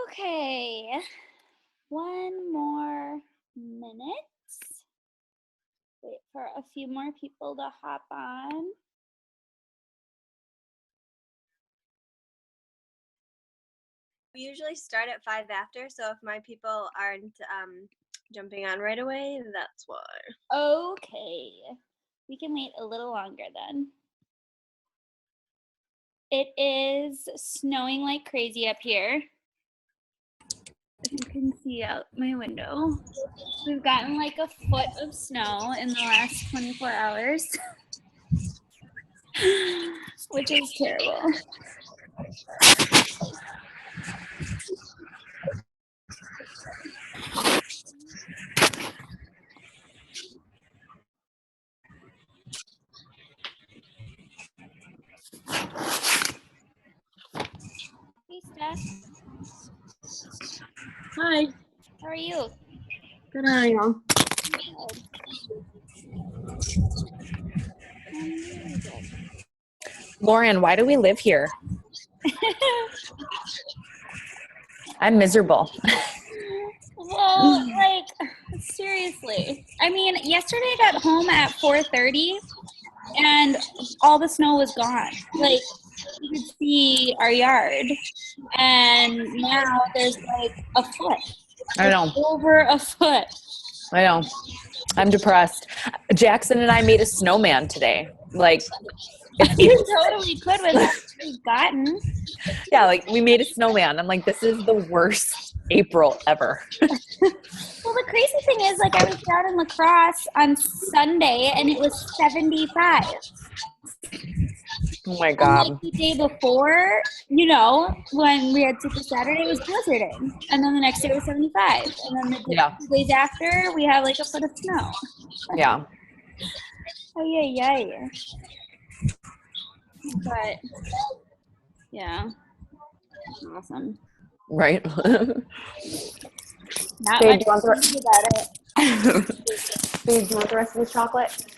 Okay, one more minute. Wait for a few more people to hop on. We usually start at 5 after, so if my people aren't jumping on right away, that's why. Okay, we can wait a little longer then. It is snowing like crazy up here. If you can see out my window, we've gotten like a foot of snow in the last 24 hours, which is terrible. Hey, Steph. Hi. How are you? Good, how are you? Lauren, why do we live here? I'm miserable. Well, like, seriously. I mean, yesterday I got home at 4:30 and all the snow was gone. Like, you could see our yard. And now there's like a foot. I know. Over a foot. I know. I'm depressed. Jackson and I made a snowman today. Like, You totally could with what you've gotten. yeah, like we made a snowman. I'm like, this is the worst April ever. Well, the crazy thing is, like, I was down in La Crosse on Sunday and it was 75. Oh my And God. like the day before, you know, when we had Super Saturday, it was blizzarding. And then the next day was 75. And then the days after, we have like a foot of snow. Yeah. Oh, yeah. But, yeah. Awesome. Right. Not Babe, much to do about it. Babe, do you want the rest of this chocolate?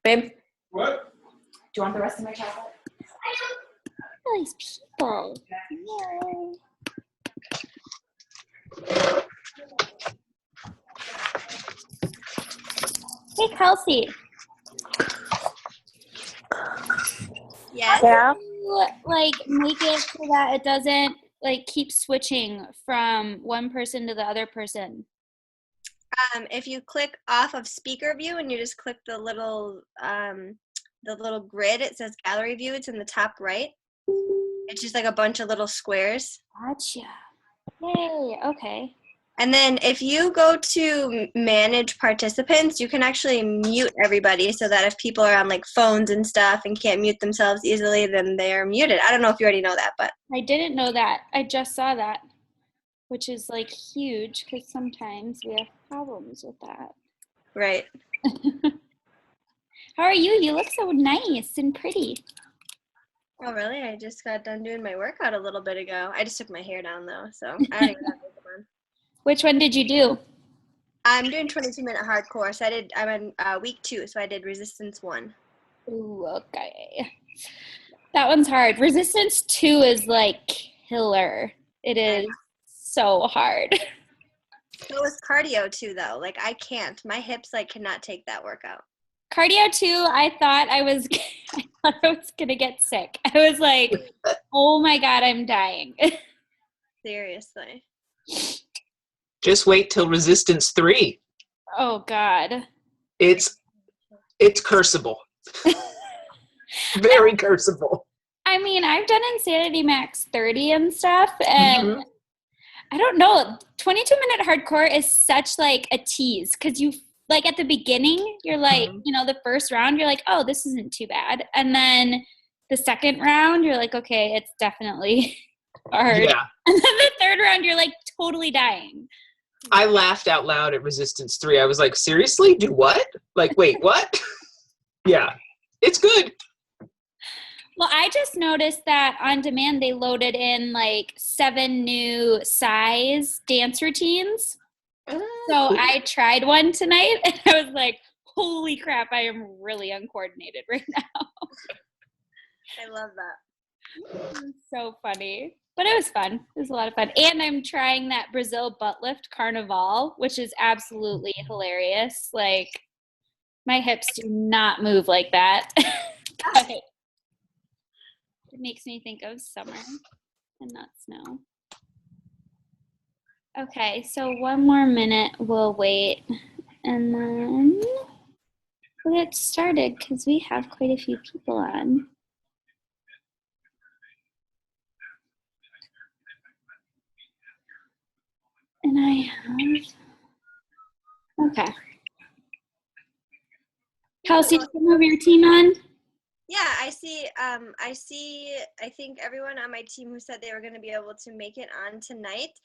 Babe? What? Do you want the rest of my chocolate? All these people. Yay. Hey, Kelsey. Yes? Yeah. You, like, make it so that it doesn't, like, keep switching from one person to the other person? If you click off of speaker view and you just click the little grid, it says gallery view. It's in the top right. It's just like a bunch of little squares. Gotcha. Yay, okay. And then if you go to manage participants, you can actually mute everybody so that if people are on like phones and stuff and can't mute themselves easily, then they're muted. I don't know if you already know that, but I didn't know that. I just saw that, which is like huge because sometimes we have problems with that. right. How are you? You look so nice and pretty. Oh, really? I just got done doing my workout a little bit ago. I just took my hair down though, so I don't even have makeup on. Which one did you do? I'm doing 22-minute hardcore. So I'm in week 2, so I did resistance 1. Ooh, okay. That one's hard. Resistance 2 is like killer. It is so hard. So is cardio too, though. Like I can't. My hips like cannot take that workout. Cardio 2, I thought I was gonna get sick. I was like, oh my God, I'm dying. Seriously. Just wait till resistance 3. Oh God. It's curseable. Very curseable. I mean, I've done Insanity Max 30 and stuff, and I don't know, 22-minute hardcore is such like a tease because you like at the beginning, you're like, you know, the first round, you're like, oh, this isn't too bad. And then the second round, you're like, okay, it's definitely hard. Yeah. And then the third round, you're like totally dying. I laughed out loud at resistance 3. I was like, seriously? Do what? Like, wait, what? Yeah. It's good. Well, I just noticed that on demand, they loaded in like 7 new size dance routines. So I tried one tonight and I was like, holy crap, I am really uncoordinated right now. I love that. So funny. But it was fun. It was a lot of fun. And I'm trying that Brazil butt lift carnival, which is absolutely hilarious. Like, my hips do not move like that. But it makes me think of summer and not snow. Okay, so one more minute, we'll wait, and then we'll get started because we have quite a few people on. And I have, okay. Kelsey, did you move your team on? Yeah, I see. I think everyone on my team who said they were going to be able to make it on tonight.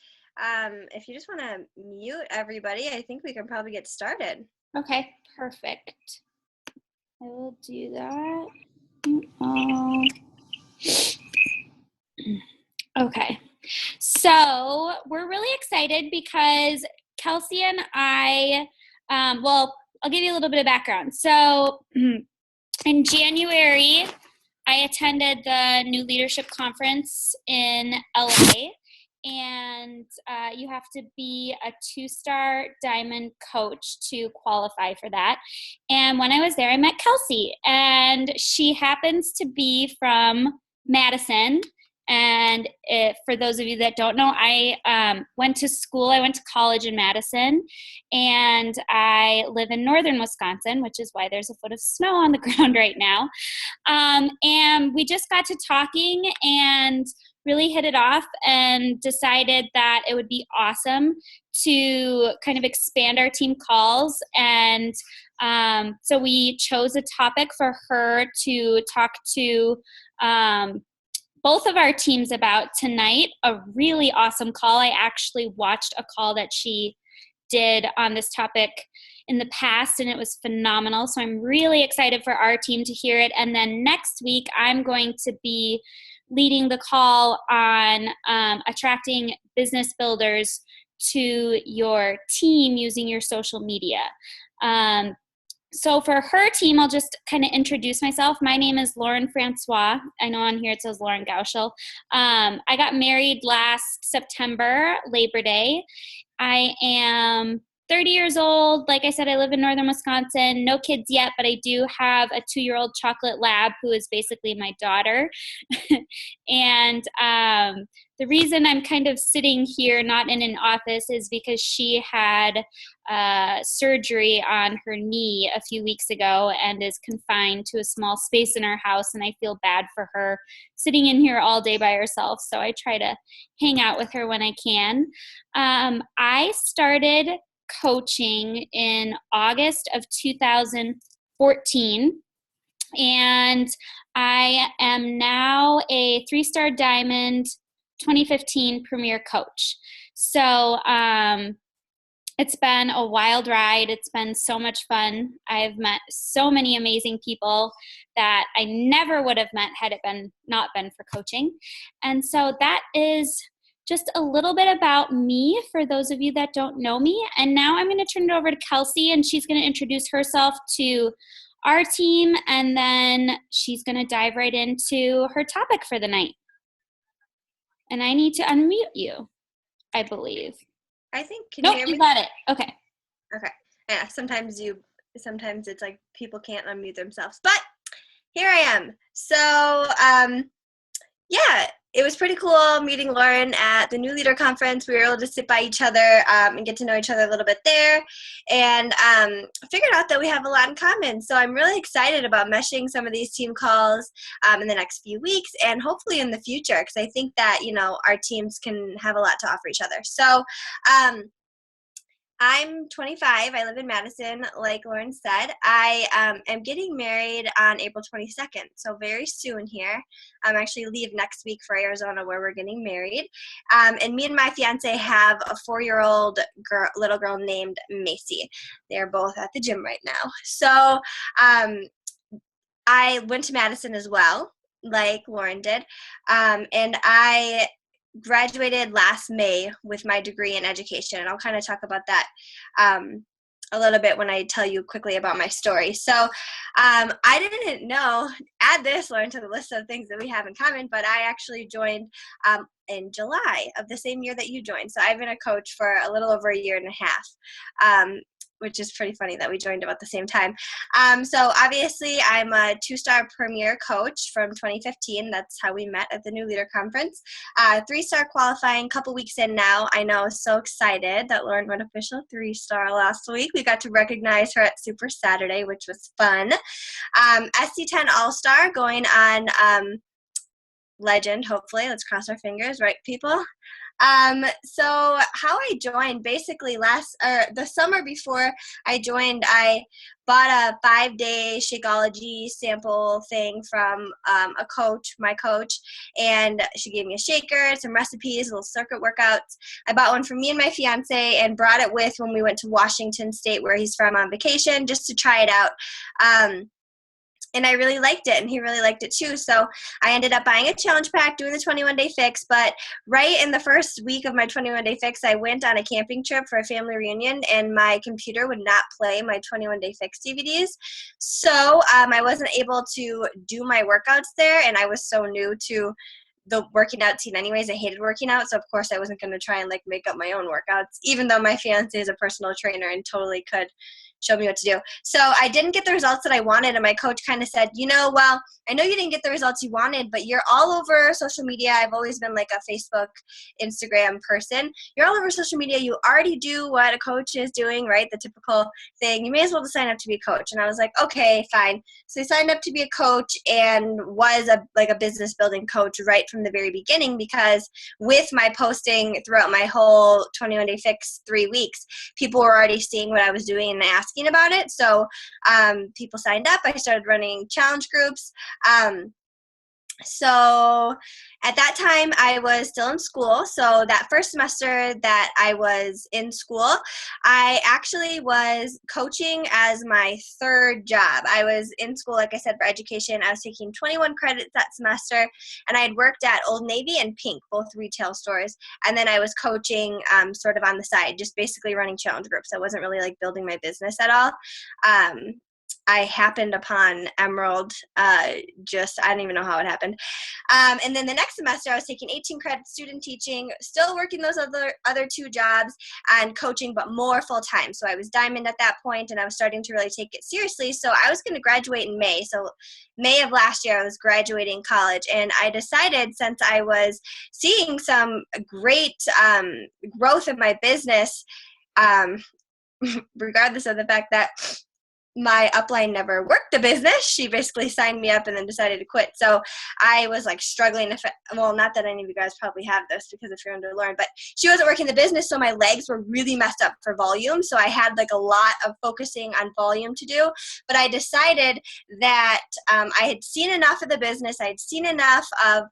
If you just want to mute everybody, I think we can probably get started. Okay, perfect. I will do that. Okay, so we're really excited because Kelsey and I, well, I'll give you a little bit of background. So in January, I attended the New Leadership Conference in LA, and you have to be a 2-star diamond coach to qualify for that. And when I was there, I met Kelsey, and she happens to be from Madison. And for those of you that don't know, I went to college in Madison, and I live in northern Wisconsin, which is why there's a foot of snow on the ground right now. And we just got to talking and really hit it off and decided that it would be awesome to kind of expand our team calls. And so we chose a topic for her to talk to both of our teams about tonight, a really awesome call. I actually watched a call that she did on this topic in the past, and it was phenomenal. So I'm really excited for our team to hear it. And then next week, I'm going to be leading the call on attracting business builders to your team using your social media. So for her team, I'll just kind of introduce myself. My name is Lauren Francois. I know on here it says Lauren Gauschel. I got married last September, Labor Day. I am 30 years old. Like I said, I live in northern Wisconsin. No kids yet, but I do have a 2-year-old chocolate lab who is basically my daughter. And the reason I'm kind of sitting here, not in an office, is because she had surgery on her knee a few weeks ago and is confined to a small space in our house, and I feel bad for her sitting in here all day by herself, so I try to hang out with her when I can. I started coaching in August of 2014, and I am now a 3-star diamond 2015 premier coach. So it's been a wild ride. It's been so much fun. I've met so many amazing people that I never would have met had it not been for coaching. And so that is just a little bit about me for those of you that don't know me. And now I'm going to turn it over to Kelsey, and she's going to introduce herself to our team, and then she's going to dive right into her topic for the night. And I need to unmute you, I believe. I think. Can you hear me? You got it. Okay. Okay. Yeah. Sometimes it's like people can't unmute themselves, but here I am. So, yeah, it was pretty cool meeting Lauren at the New Leader Conference. We were able to sit by each other and get to know each other a little bit there, and figured out that we have a lot in common. So I'm really excited about meshing some of these team calls in the next few weeks, and hopefully in the future, because I think that, our teams can have a lot to offer each other. So I'm 25. I live in Madison, like Lauren said. I am getting married on April 22nd, so very soon here. I'm actually leave next week for Arizona, where we're getting married. And me and my fiance have a 4-year-old little girl named Macy. They're both at the gym right now. So I went to Madison as well, like Lauren did, and I graduated last May with my degree in education, and I'll kind of talk about that a little bit when I tell you quickly about my story. So I didn't know, add this, Lauren, to the list of things that we have in common, but I actually joined in July of the same year that you joined. So I've been a coach for a little over a year and a half. Which is pretty funny that we joined about the same time. So obviously I'm a 2-star premier coach from 2015. That's how we met at the New Leader Conference. 3-star qualifying, couple weeks in now. I know, so excited that Lauren went official 3-star last week. We got to recognize her at Super Saturday, which was fun. SC10 All-Star going on legend, hopefully. Let's cross our fingers, right, people? So how I joined, basically the summer before I joined, I bought a 5-day Shakeology sample thing from my coach, and she gave me a shaker, some recipes, little circuit workouts. I bought one for me and my fiance and brought it with when we went to Washington State, where he's from, on vacation, just to try it out. And I really liked it, and he really liked it too. So I ended up buying a challenge pack, doing the 21-day fix. But right in the first week of my 21-day fix, I went on a camping trip for a family reunion, and my computer would not play my 21-day fix DVDs. So I wasn't able to do my workouts there, and I was so new to the working out scene anyways. I hated working out, so of course I wasn't going to try and like make up my own workouts, even though my fiance is a personal trainer and totally could show me what to do. So I didn't get the results that I wanted, and my coach kind of said, well, I know you didn't get the results you wanted, but you're all over social media. I've always been like a Facebook, Instagram person. You're all over social media. You already do what a coach is doing, right? The typical thing. You may as well just sign up to be a coach. And I was like, okay, fine. So I signed up to be a coach and was a business building coach right from the very beginning, because with my posting throughout my whole 21-day fix 3 weeks, people were already seeing what I was doing and asking about it. So people signed up. I started running challenge groups. So at that time I was still in school. So that first semester that I was in school, I actually was coaching as my third job. I was in school, like I said, for education. I was taking 21 credits that semester, and I had worked at Old Navy and Pink, both retail stores. And then I was coaching sort of on the side, just basically running challenge groups. I wasn't really like building my business at all. I happened upon Emerald, I don't even know how it happened. And then the next semester, I was taking 18 credits student teaching, still working those other 2 jobs and coaching, but more full-time. So I was diamond at that point, and I was starting to really take it seriously. So I was going to graduate in May. So May of last year, I was graduating college, and I decided, since I was seeing some great growth in my business, regardless of the fact that my upline never worked the business. She basically signed me up and then decided to quit. So I was like struggling not that any of you guys probably have this, because if you're under Lauren, but she wasn't working the business, so my legs were really messed up for volume. So I had like a lot of focusing on volume to do. But I decided that I had seen enough of the business. I had seen enough of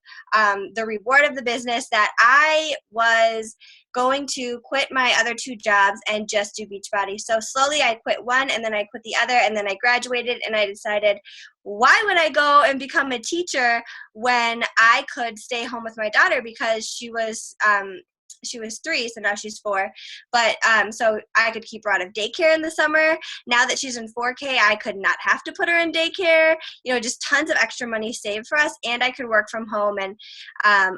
the reward of the business that I was going to quit my other 2 jobs and just do Beachbody. So slowly I quit one, and then I quit the other, and then I graduated, and I decided, why would I go and become a teacher when I could stay home with my daughter, because she was 3, so now she's 4. But so I could keep her out of daycare in the summer. Now that she's in 4K, I could not have to put her in daycare. Just tons of extra money saved for us, and I could work from home. And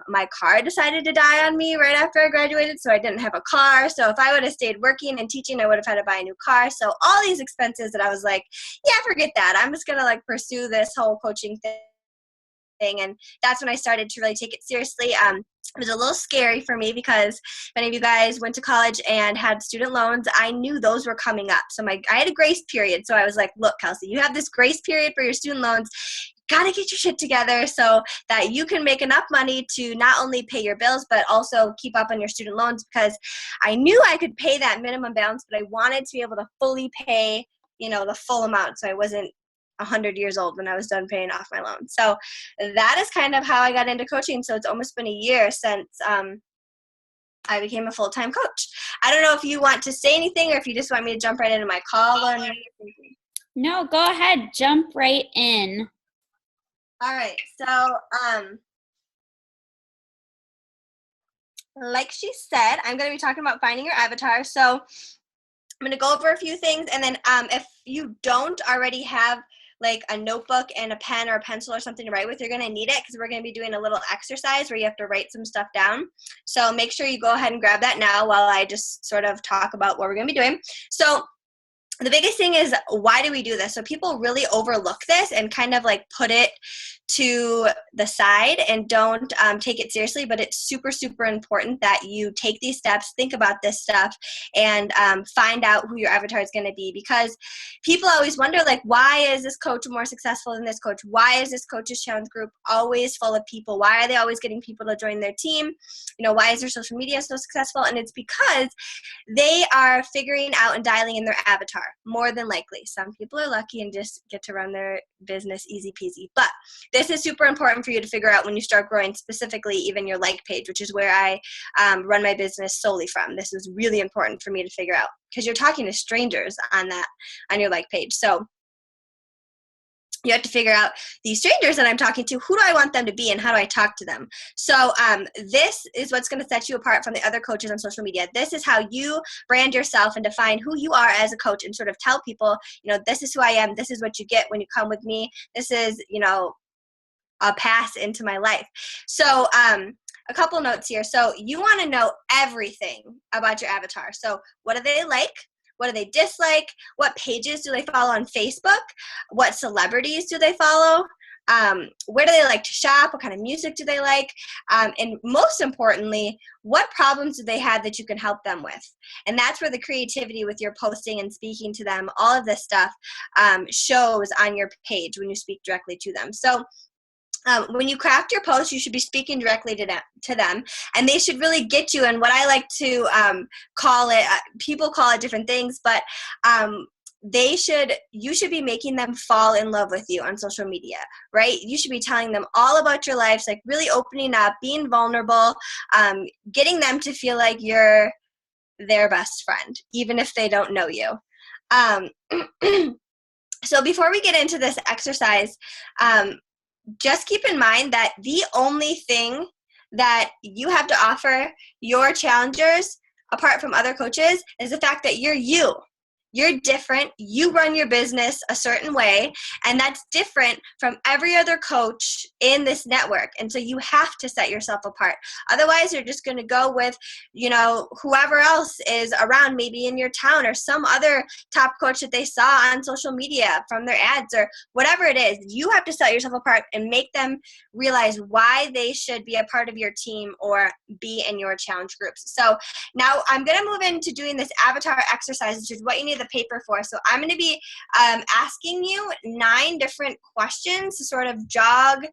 my car decided to die on me right after I graduated, so I didn't have a car. So if I would have stayed working and teaching, I would have had to buy a new car. So all these expenses that I was like, yeah, forget that. I'm just gonna like pursue this whole coaching thing. And that's when I started to really take it seriously. It was a little scary for me, because if any of you guys went to college and had student loans, I knew those were coming up. So I had a grace period. So I was like, look, Kelsey, you have this grace period for your student loans. Got to get your shit together so that you can make enough money to not only pay your bills, but also keep up on your student loans, because I knew I could pay that minimum balance, but I wanted to be able to fully pay, the full amount. So I wasn't 100 years old when I was done paying off my loan. So that is kind of how I got into coaching. So it's almost been a year since I became a full-time coach. I don't know if you want to say anything, or if you just want me to jump right into my call. No, go ahead. Jump right in. All right. So like she said, I'm going to be talking about finding your avatar. So I'm going to go over a few things, and then if you don't already have like a notebook and a pen or a pencil or something to write with, you're going to need it because we're going to be doing a little exercise where you have to write some stuff down. So make sure you go ahead and grab that now while I just sort of talk about what we're going to be doing. So the biggest thing is, why do we do this? So people really overlook this and kind of like put it to the side and don't take it seriously, but it's super, super important that you take these steps, think about this stuff, and find out who your avatar is going to be, because people always wonder, like, why is this coach more successful than this coach? Why is this coach's challenge group always full of people? Why are they always getting people to join their team? You know, why is their social media so successful? And it's because they are figuring out and dialing in their avatar, more than likely. Some people are lucky and just get to run their business easy peasy, but this is super important for you to figure out when you start growing, specifically even your like page, which is where I run my business solely from. This is really important for me to figure out because you're talking to strangers on your like page. So you have to figure out these strangers that I'm talking to, who do I want them to be and how do I talk to them? So this is what's going to set you apart from the other coaches on social media. This is how you brand yourself and define who you are as a coach, and sort of tell people, you know, this is who I am. This is what you get when you come with me. This is, you know, a pass into my life. So a couple notes here. So you want to know everything about your avatar. So what do they like? What do they dislike? What pages do they follow on Facebook? What celebrities do they follow? Where do they like to shop? What kind of music do they like? And most importantly, what problems do they have that you can help them with? And that's where the creativity with your posting and speaking to them, all of this stuff shows on your page when you speak directly to them. So when you craft your post, you should be speaking directly to them, and they should really get you. And what I like to call it, people call it different things, but you should be making them fall in love with you on social media, right? You should be telling them all about your lives, like really opening up, being vulnerable, getting them to feel like you're their best friend, even if they don't know you. So before we get into this exercise, just keep in mind that the only thing that you have to offer your challengers, apart from other coaches, is the fact that you're you. You're different. You run your business a certain way, and that's different from every other coach in this network. And so you have to set yourself apart. Otherwise, you're just going to go with, you know, whoever else is around, maybe in your town, or some other top coach that they saw on social media from their ads, or whatever it is. You have to set yourself apart and make them realize why they should be a part of your team or be in your challenge groups. So now I'm going to move into doing this avatar exercise, which is what you need the paper for. So I'm going to be asking you 9 different questions to sort of jog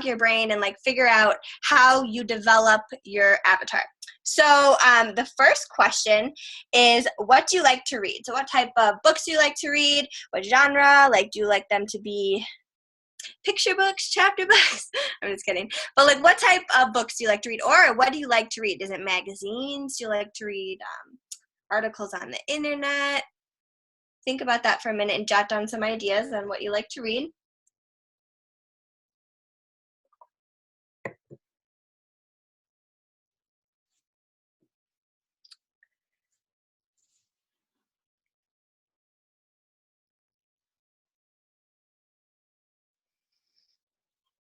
your brain and like figure out how you develop your avatar. So the first question is, what do you like to read? So what type of books do you like to read? What genre? Like, do you like them to be picture books, chapter books? I'm just kidding. But like, what type of books do you like to read? Or what do you like to read? Is it magazines? Do you like to read articles on the internet? Think about that for a minute and jot down some ideas on what you like to read.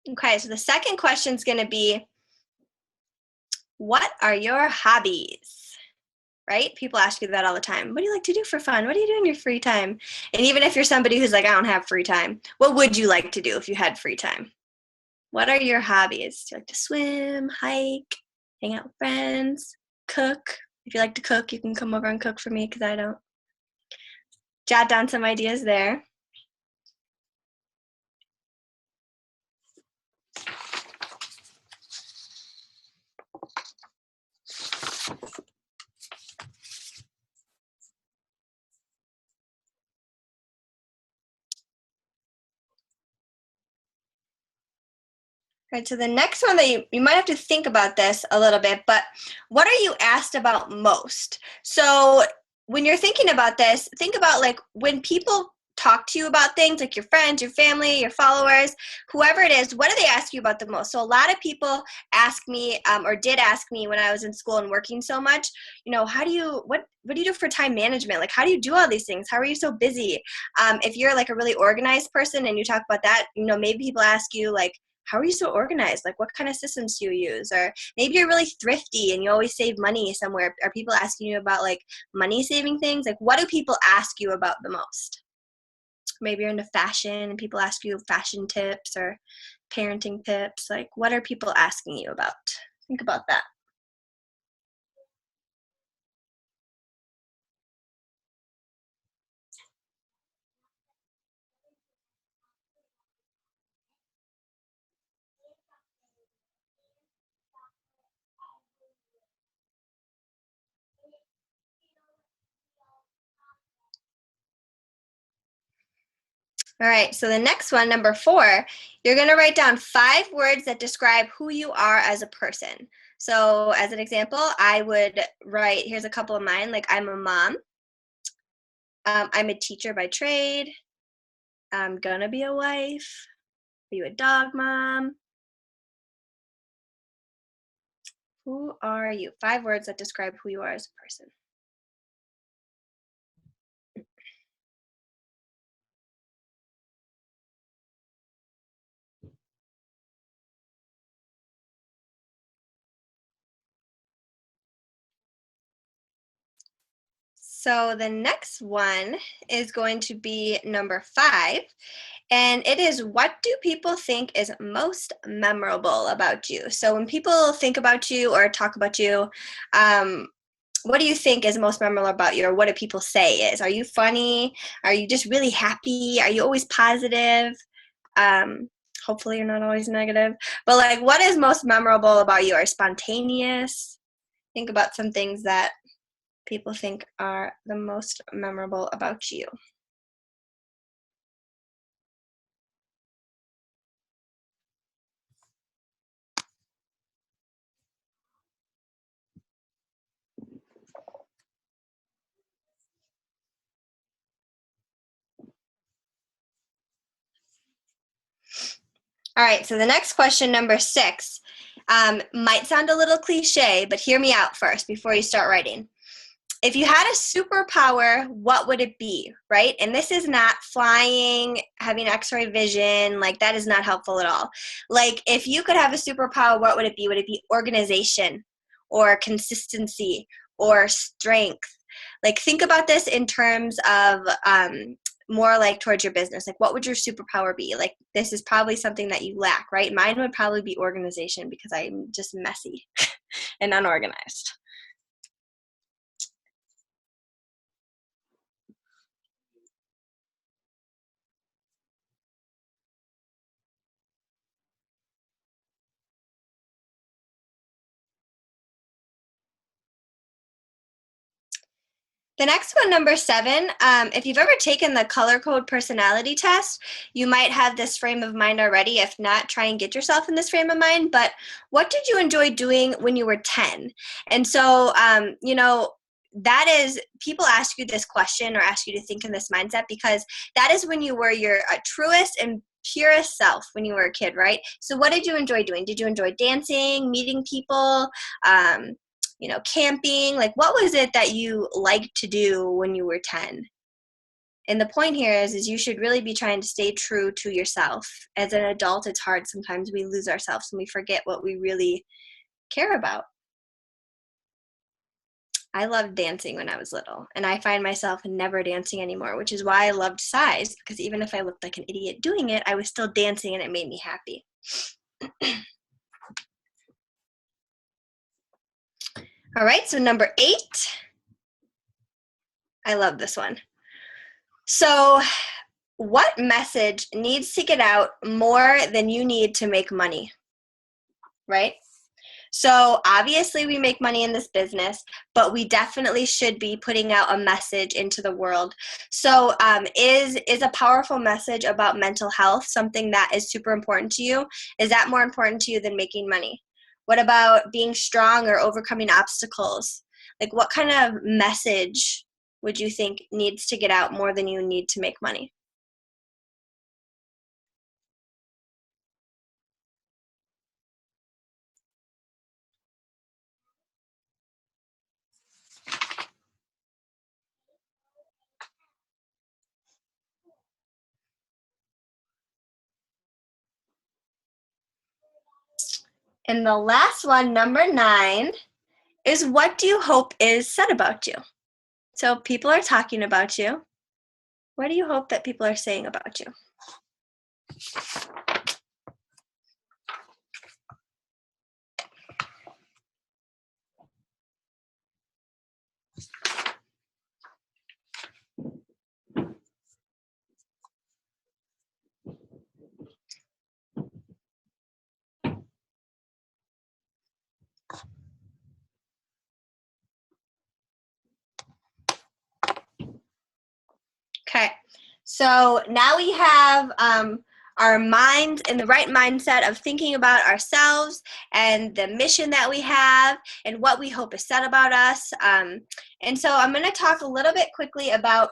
Okay, so the second question is going to be, what are your hobbies? Right? People ask you that all the time. What do you like to do for fun? What do you do in your free time? And even if you're somebody who's like, I don't have free time, what would you like to do if you had free time? What are your hobbies? Do you like to swim, hike, hang out with friends, cook? If you like to cook, you can come over and cook for me because I don't. Jot down some ideas there. Right, so the next one that you might have to think about this a little bit, but what are you asked about most? So when you're thinking about this, think about like when people talk to you about things, like your friends, your family, your followers, whoever it is, what do they ask you about the most? So a lot of people ask me, or did ask me when I was in school and working so much, what do you do for time management? Like, how do you do all these things? How are you so busy? If you're like a really organized person and you talk about that, maybe people ask you like, how are you so organized? Like, what kind of systems do you use? Or maybe you're really thrifty and you always save money somewhere. Are people asking you about like money saving things? Like, what do people ask you about the most? Maybe you're into fashion and people ask you fashion tips or parenting tips. Like, what are people asking you about? Think about that. All right, so the next one, number 4, you're going to write down 5 words that describe who you are as a person. So as an example, I would write, here's a couple of mine, like I'm a mom, I'm a teacher by trade, I'm going to be a wife, are you a dog mom? Who are you? 5 words that describe who you are as a person. So the next one is going to be number 5, and it is, what do people think is most memorable about you? So when people think about you or talk about you, what do you think is most memorable about you, or what do people say is? Are you funny? Are you just really happy? Are you always positive? Hopefully you're not always negative. But like, what is most memorable about you? Are spontaneous? Think about some things that people think are the most memorable about you. All right, so the next question, number 6, might sound a little cliche, but hear me out first before you start writing. If you had a superpower, what would it be, right? And this is not flying, having x-ray vision, like that is not helpful at all. Like, if you could have a superpower, what would it be? Would it be organization or consistency or strength? Like, think about this in terms of more like towards your business. Like, what would your superpower be? Like, this is probably something that you lack, right? Mine would probably be organization because I'm just messy and unorganized. The next one, number 7, if you've ever taken the color code personality test, you might have this frame of mind already. If not, try and get yourself in this frame of mind. But what did you enjoy doing when you were 10? And so, that is, people ask you this question or ask you to think in this mindset because that is when you were your truest and purest self when you were a kid, right? So what did you enjoy doing? Did you enjoy dancing, meeting people, camping? Like, what was it that you liked to do when you were 10? And the point here is you should really be trying to stay true to yourself. As an adult, it's hard. Sometimes we lose ourselves and we forget what we really care about. I loved dancing when I was little, and I find myself never dancing anymore, which is why I loved size, because even if I looked like an idiot doing it, I was still dancing and it made me happy. All right, so number 8. I love this one. So, what message needs to get out more than you need to make money? Right? So obviously we make money in this business, but we definitely should be putting out a message into the world. So is a powerful message about mental health something that is super important to you? Is that more important to you than making money? What about being strong or overcoming obstacles? Like, what kind of message would you think needs to get out more than you need to make money? And the last one, number 9, is what do you hope is said about you? So people are talking about you. What do you hope that people are saying about you? Okay, so now we have our minds in the right mindset of thinking about ourselves and the mission that we have and what we hope is said about us. And so I'm going to talk a little bit quickly about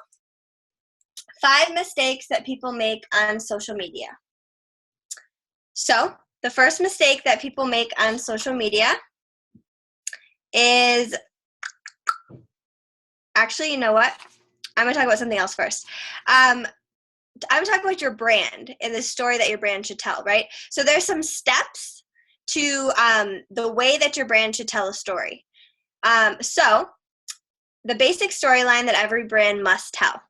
5 mistakes that people make on social media. So the first mistake that people make on social media is, actually, you know what? I'm going to talk about something else first. I'm talking about your brand and the story that your brand should tell, right? So there's some steps to the way that your brand should tell a story. So the basic storyline that every brand must tell.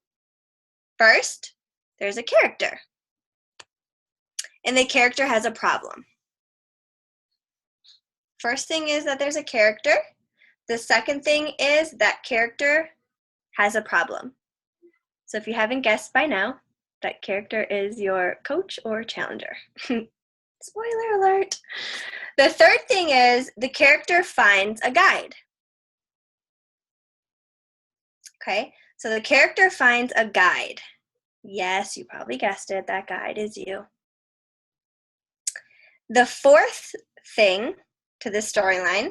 First, there's a character. And the character has a problem. First thing is that there's a character. The second thing is that character has a problem. So if you haven't guessed by now, that character is your coach or challenger. Spoiler alert. The third thing is the character finds a guide. Okay, so the character finds a guide. Yes, you probably guessed it. That guide is you. The fourth thing to this storyline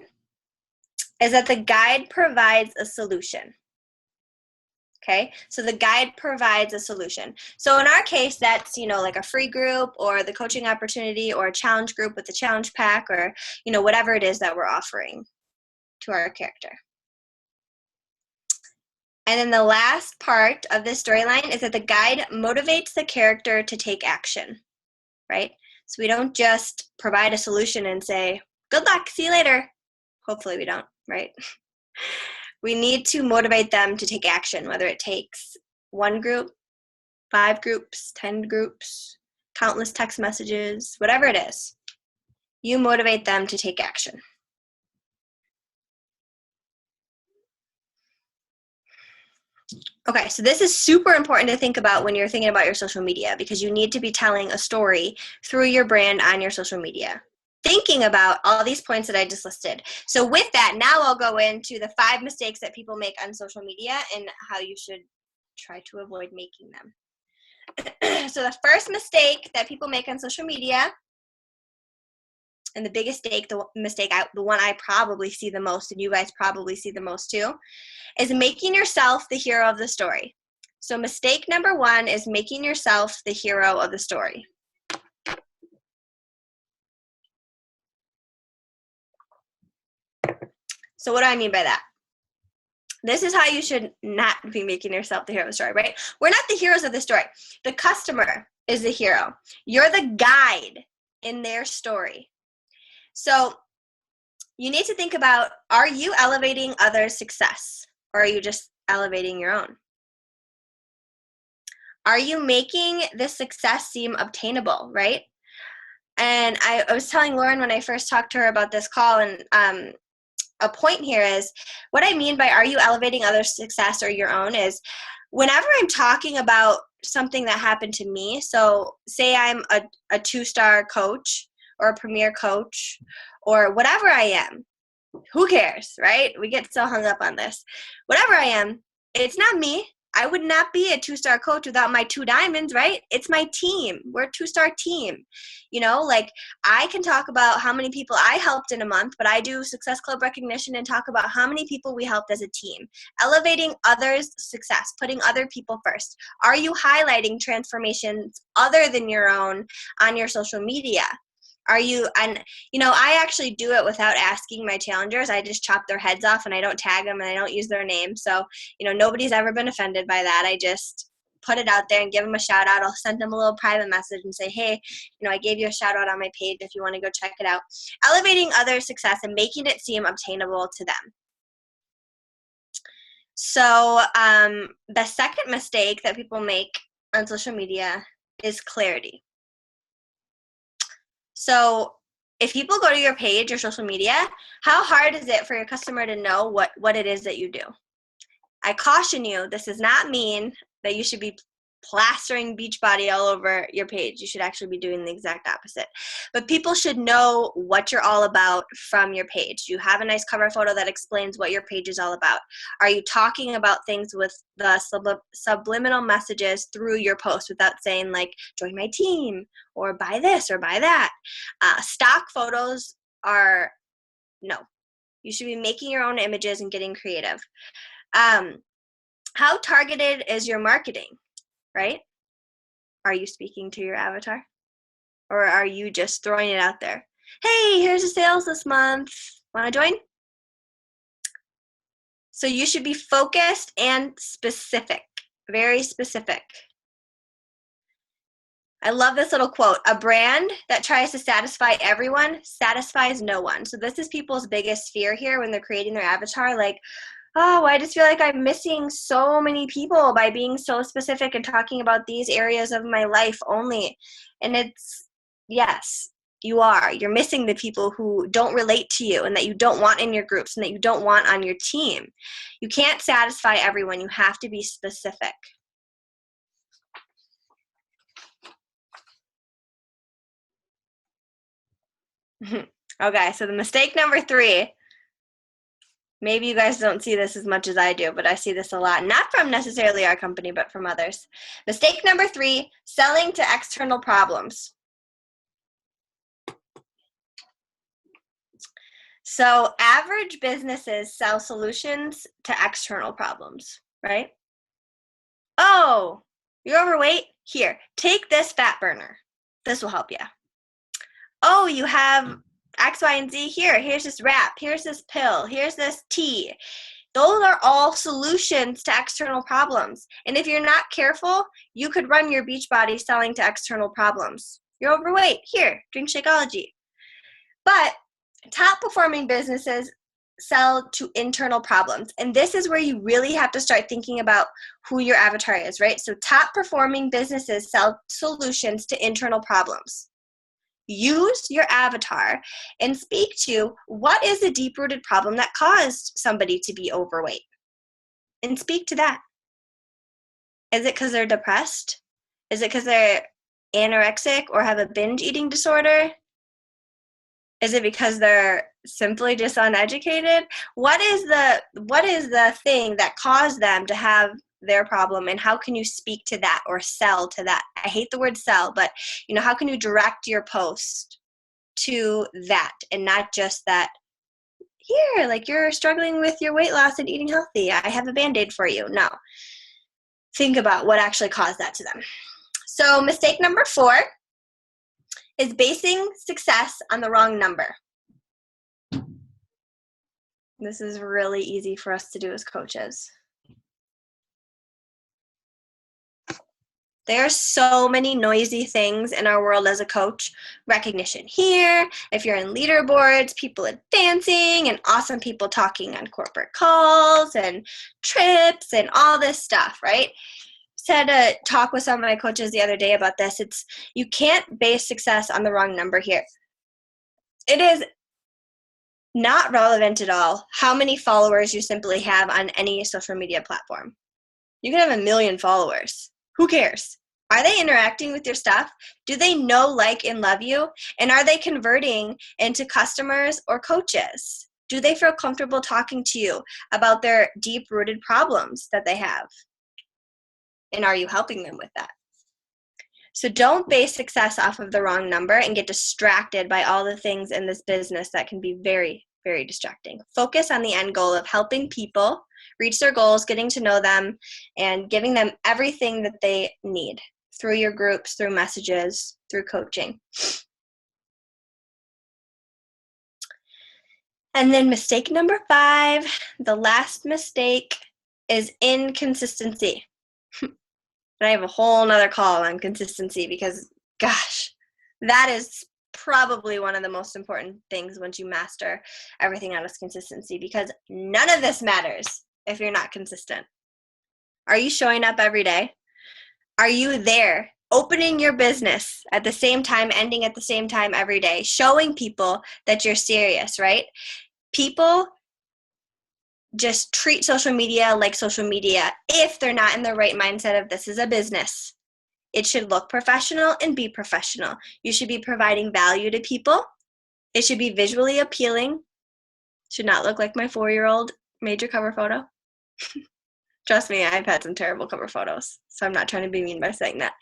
is that the guide provides a solution. Okay, so the guide provides a solution. So in our case, that's, like a free group or the coaching opportunity or a challenge group with the challenge pack or, whatever it is that we're offering to our character. And then the last part of this storyline is that the guide motivates the character to take action, right? So we don't just provide a solution and say, good luck, see you later. Hopefully we don't, right? We need to motivate them to take action, whether it takes 1 group, 5 groups, 10 groups, countless text messages, whatever it is. You motivate them to take action. Okay, so this is super important to think about when you're thinking about your social media because you need to be telling a story through your brand on your social media. Thinking about all these points that I just listed. So with that, now I'll go into the 5 mistakes that people make on social media and how you should try to avoid making them. So the first mistake that people make on social media, and the biggest mistake, the one I probably see the most, and you guys probably see the most too, is making yourself the hero of the story. So mistake number 1 is making yourself the hero of the story. So what do I mean by that? This is how you should not be making yourself the hero of the story, right? We're not the heroes of the story. The customer is the hero. You're the guide in their story. So you need to think about, are you elevating others' success or are you just elevating your own? Are you making this success seem obtainable, right? And I was telling Lauren when I first talked to her about this call, and a point here is what I mean by are you elevating others' success or your own is whenever I'm talking about something that happened to me, so say I'm a 2-star coach or a premier coach or whatever I am, who cares, right? We get so hung up on this. Whatever I am, it's not me. I would not be a 2-star coach without my 2 diamonds, right? It's my team. We're a 2-star team. I can talk about how many people I helped in a month, but I do Success Club recognition and talk about how many people we helped as a team. Elevating others' success, putting other people first. Are you highlighting transformations other than your own on your social media? Are you, and I actually do it without asking my challengers. I just chop their heads off and I don't tag them and I don't use their name. So, nobody's ever been offended by that. I just put it out there and give them a shout out. I'll send them a little private message and say, hey, I gave you a shout out on my page if you want to go check it out. Elevating others' success and making it seem obtainable to them. So the second mistake that people make on social media is clarity. So if people go to your page or social media, how hard is it for your customer to know what it is that you do? I caution you, this does not mean that you should be plastering Beachbody all over your page. You should actually be doing the exact opposite. But people should know what you're all about from your page. Do you have a nice cover photo that explains what your page is all about? Are you talking about things with the subliminal messages through your post without saying like, join my team or buy this or buy that? Stock photos are no. You should be making your own images and getting creative. How targeted is your marketing, right? Are you speaking to your avatar? Or are you just throwing it out there? Hey, here's the sales this month. Want to join? So you should be focused and specific, very specific. I love this little quote. A brand that tries to satisfy everyone satisfies no one. So this is people's biggest fear here when they're creating their avatar. Like, oh, I just feel like I'm missing so many people by being so specific and talking about these areas of my life only. And it's, yes, you are. You're missing the people who don't relate to you and that you don't want in your groups and that you don't want on your team. You can't satisfy everyone. You have to be specific. Okay, so the mistake number 3. Maybe you guys don't see this as much as I do, but I see this a lot. Not from necessarily our company, but from others. Mistake number 3, selling to external problems. So average businesses sell solutions to external problems, right? Oh, you're overweight? Here, take this fat burner. This will help you. Oh, you have X, Y, and Z here. Here's this wrap. Here's this pill. Here's this tea. Those are all solutions to external problems. And if you're not careful, you could run your Beachbody selling to external problems. You're overweight. Here, drink Shakeology. But top performing businesses sell to internal problems. And this is where you really have to start thinking about who your avatar is, right? So top performing businesses sell solutions to internal problems. Use your avatar and speak to what is the deep-rooted problem that caused somebody to be overweight. And speak to that. Is it because they're depressed? Is it because they're anorexic or have a binge eating disorder? Is it because they're simply just uneducated? What is the thing that caused them to have their problem, and how can you speak to that or sell to that? I hate the word sell, but how can you direct your post to that and not just that, here, like you're struggling with your weight loss and eating healthy, I have a Band-Aid for you. No. Think about what actually caused that to them. So mistake number 4 is basing success on the wrong number. This is really easy for us to do as coaches. There are so many noisy things in our world as a coach. Recognition here, if you're in leaderboards, people advancing, and awesome people talking on corporate calls, and trips, and all this stuff, right? Had a talk with some of my coaches the other day about this. You can't base success on the wrong number here. It is not relevant at all how many followers you simply have on any social media platform. You can have 1 million followers. Who cares? Are they interacting with your stuff? Do they know, like, and love you? And are they converting into customers or coaches? Do they feel comfortable talking to you about their deep-rooted problems that they have? And are you helping them with that? So don't base success off of the wrong number and get distracted by all the things in this business that can be very, very distracting. Focus on the end goal of helping people reach their goals, getting to know them, and giving them everything that they need through your groups, through messages, through coaching. And then mistake number 5, the last mistake, is inconsistency. And I have a whole nother call on consistency because, gosh, that is probably one of the most important things once you master everything else is consistency, because none of this matters if you're not consistent. Are you showing up every day? Are you there opening your business at the same time, ending at the same time every day, showing people that you're serious, right? People just treat social media like social media if they're not in the right mindset of this is a business. It should look professional and be professional. You should be providing value to people. It should be visually appealing. Should not look like my 4-year-old made your cover photo. Trust me, I've had some terrible cover photos, so I'm not trying to be mean by saying that.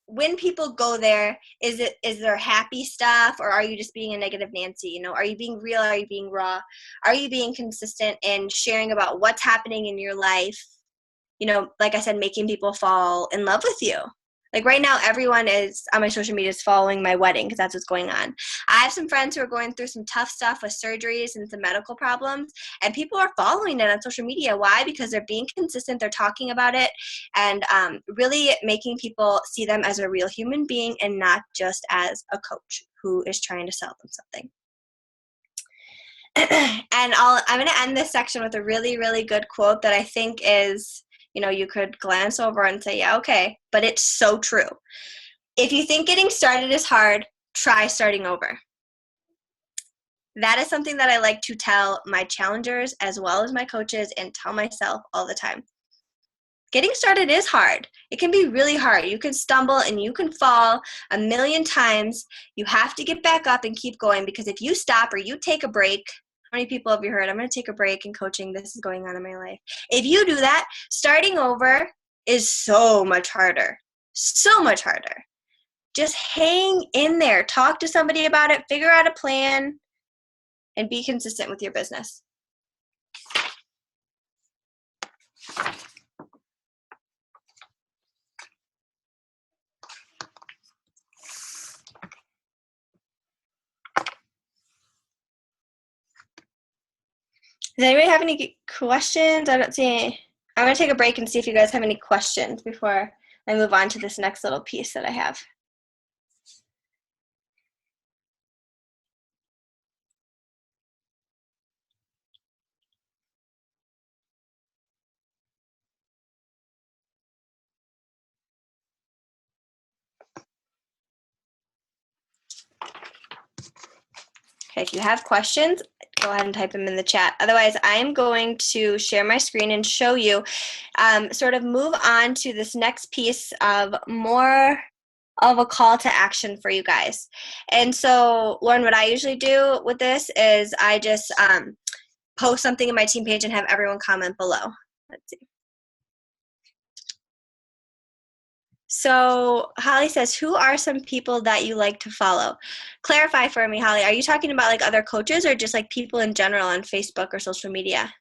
When people go there, is there happy stuff, or are you just being a negative Nancy? Are you being real? Are you being raw? Are you being consistent and sharing about what's happening in your life? Like I said, making people fall in love with you. Like right now, everyone is on my social media is following my wedding because that's what's going on. I have some friends who are going through some tough stuff with surgeries and some medical problems, and people are following it on social media. Why? Because they're being consistent, they're talking about it, and really making people see them as a real human being and not just as a coach who is trying to sell them something. And I'm going to end this section with a really, really good quote that I think is, you could glance over and say, yeah, okay, but it's so true. If you think getting started is hard, try starting over. That is something that I like to tell my challengers as well as my coaches and tell myself all the time. Getting started is hard. It can be really hard. You can stumble and you can fall a million times. You have to get back up and keep going, because if you stop or you take a break, how many people have you heard, I'm going to take a break in coaching, this is going on in my life? If you do that, starting over is so much harder. So much harder. Just hang in there. Talk to somebody about it. Figure out a plan. And be consistent with your business. Does anybody have any questions? I don't see any. I'm going to take a break and see if you guys have any questions before I move on to this next little piece that I have. Okay, if you have questions, go ahead and type them in the chat. Otherwise, I am going to share my screen and show you, sort of move on to this next piece of more of a call to action for you guys. And so, Lauren, what I usually do with this is I just post something in my team page and have everyone comment below. Let's see. So Holly says, who are some people that you like to follow? Clarify for me, Holly. Are you talking about like other coaches or just like people in general on Facebook or social media?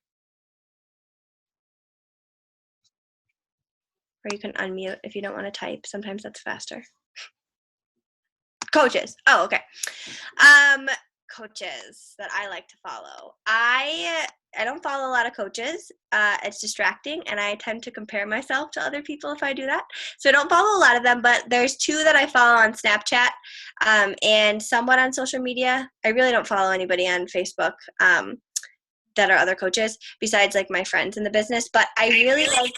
Or you can unmute if you don't want to type. Sometimes that's faster. Coaches. Oh, okay. Coaches that I like to follow. I don't follow a lot of coaches. It's distracting, and I tend to compare myself to other people if I do that. So I don't follow a lot of them, but there's 2 that I follow on Snapchat and somewhat on social media. I really don't follow anybody on Facebook that are other coaches besides like my friends in the business. But I really like.